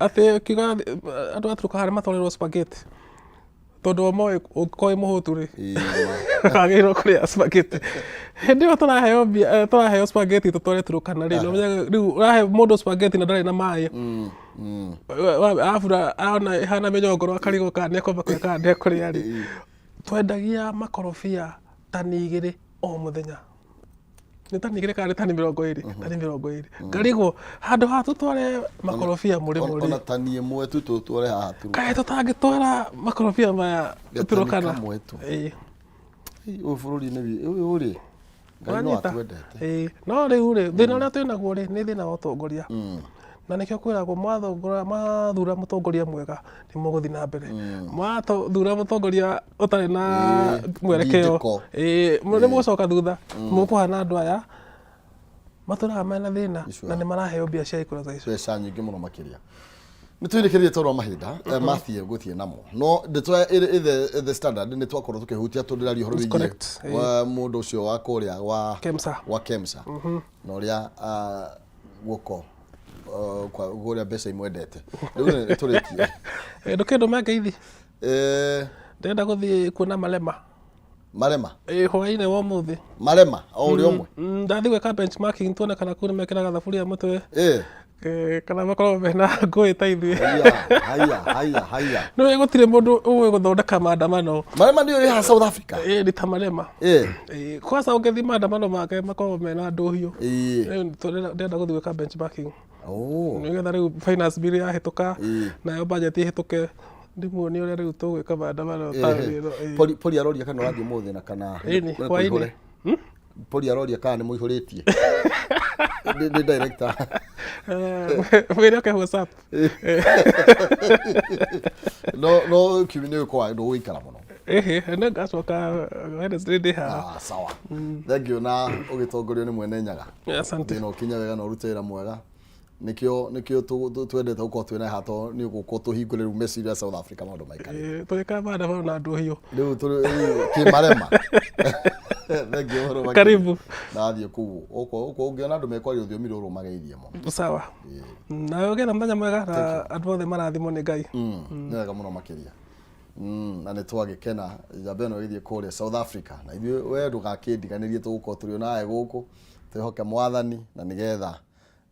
Atĩ kiuga andũ a Turkana matwarĩrwo spaghetti. Tondũ moĩ ũngĩkorwo mũhũtu-rĩ wagĩrĩirwo kũrĩa spaghetti. Hĩndĩ ĩyo tũraheo spaghetti tũtware Turkana-rĩ rĩu ũrahe mũndũ spaghetti na ndarĩ na maĩ. Ona ĩhana mĩnyongoro akarigwo kana nĩekwamba kũrĩa kana ndekũrĩa-rĩ. Twendagia makorobia tani 2 o mũthenya. Nĩ tani 2 kana nĩ tani 20? Tani 20. Ngarigwo handũ ha tũtware makorobia mũrĩmo-rĩ. Ona tani 1 tu tũtware haha tu. Kaĩ tũtangĩtwara makorobia maya Turkana? Ũyũ bũrũri-inĩ ũyũ-rĩ Ngai no atwendete. No rĩu-rĩ thĩna ũrĩa twĩnaguo-rĩ nĩ thĩna wa ũtongoria. Na nĩkĩo kwĩragwo mwathura mũtongoria mwega nĩ mũgũthiĩ na mbere. Mwathura mũtongoria ũtarĩ na mwerekeo nĩ mũgũcoka thutha. Mũkũhana andũ aya matũraga mena thĩna na nĩ maraheo mbia cia equalization. Mbeca nyingĩ mũno makĩria. Nĩ twĩrĩkĩrĩrie toro wa mahinda mathiĩ gũthiĩ namo. No ndeto the standard nĩ twakorwo tũkĩhutia tũndĩrario ũhoro wĩgiĩ wa mũndũ ũcio wa kũrĩa wa Kemsa. Na ũrĩa guoko kũrĩa mbeca imwendete. Rĩu nĩ tũrĩkie. Ndũkĩndũme ngeithi. Ndĩrenda gũthiĩ kuona Malema. Hwaĩ-inĩ wa ũmũthĩ. Malema o ũrĩa ũmwe. Ndathiĩ gwĩka benchmarking tuone kana kũu nĩmekĩraga thaburia mũtwe. Kana makorwo mena ngũĩ ta ithuĩ. Haya. Nĩũĩ gũtirĩ mũndũ ũĩ gũthondeka maandamano. Malema nĩyo ĩha South Africa. Nĩ ta Malema. Kwanza ũngĩthiĩ maandamano make makoragwo mena ndũhiũ. Ndĩrenda gũthiĩ gwĩka benchmarking. Nĩgetha rĩu finance bill yahĩtũka nayo budget ĩhĩtũke ndĩmuonie ũrĩa rĩu tũgwĩka maandamano ta ĩno. Poli aroria kana wathiĩ ũmũthĩ na kana hwaĩ-inĩ. Poli aroria kana nĩ mũihũrĩtie. Nĩ director. Mwĩre oke WhatsApp. No kiumia kwa ndo ũikara mũno. Nĩ ngacoka Wednesday ndĩ haha. Sawa. Thank you na ũgĩtongorio nĩ mwene Nyaga. Asante. Nĩ ũkinya wega na ũrute wĩra mwega. Nikio twendete gũkorwo twĩna hato nĩ gũkorwo tũhingũrĩrwo message ya South Africa maũndũ maikare. Twĩka maandamano na ndũhiũ. Rĩu kĩmarema. Karibu. Nathiĩ kũu. Ũngĩona andũ mekwaria ũthiomi rũrũ mageithie mũno. Sawa. Na ũgĩe na mũthenya mwega na andũ othe marathimwo nĩ Ngai. Nĩ wega mũno makĩria. Na nĩ twagĩkena njamba ĩno ĩgĩthiĩ kũrĩa South Africa. Na ithuĩ we ndũgakĩndiganĩrie tũgũkorwo tũrĩ nawe gũkũ. Twĩhoke Mwathani na nĩgetha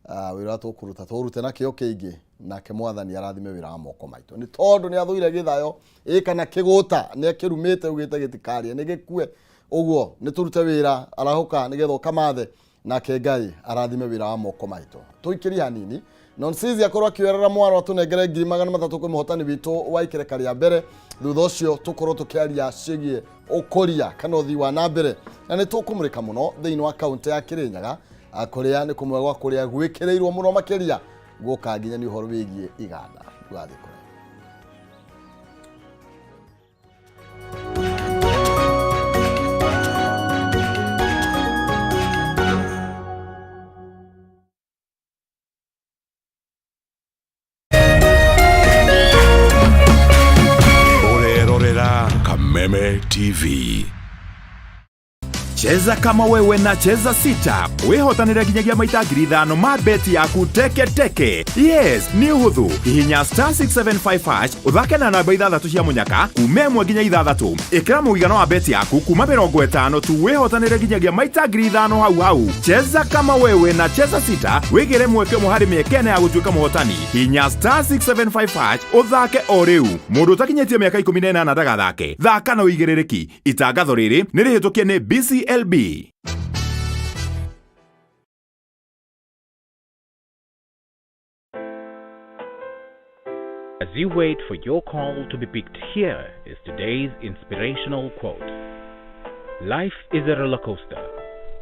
wĩra tũkũruta tũrute na kĩo kĩingĩ nake Mwathani arathime wĩra wa moko maitũ. Nĩ tondũ nĩ athũire gĩthayo kana kĩgũta nĩ akĩrumĩte ugĩte gĩtikaria nĩ gĩkue. Ũguo nĩ tũrute wĩra arahoka nĩgetha ũkamathe nake Ngai arathime wĩra wa moko maitũ. Tũikĩrie hanini. Nonsizi akorwo akĩwerera mwaro atũnengere 300 kwĩ mũhotani witũ wa ikereka rĩa mbere. Thutha ũcio tũkorwo tũkĩaria ciĩgiĩ ũkũria kana ũthii wa na mbere. Na nĩ tũkũmũrĩka mũno thĩinĩ wa kaunti ya Kĩrĩnyaga. Kũrĩa nĩ kũmwegwa kũrĩa gwĩkĩrĩirwo mũno makĩria gũka nginya nĩ ũhoro wĩgiĩ iganda. Tũgathiĩ kũrĩa. Kameme TV. Cheza kama wewe na cheza sita. Wihotanira ginyagia maita 5,000 ma beti yaku teke teke. Yes, ni uhuthu. Hihinya *675# uthake na namba 6 cia munyaka kume 1 nginya 6. Ikira muigano wa beti yaku kuma 50 tu wihotanira ginyagia maita 5,000 hau. Cheza kama wewe na cheza sita. Wigire mweke muhari miekene ya gutuika muhotani. Hihinya *675# uthake o riu. Mundu utakinyetie miaka 18 ndagathake. Thaka na uigirereki. Itangatho riri ni rihitukie ni BCLB. As you wait for your call to be picked, here is today's inspirational quote. Life is a roller coaster.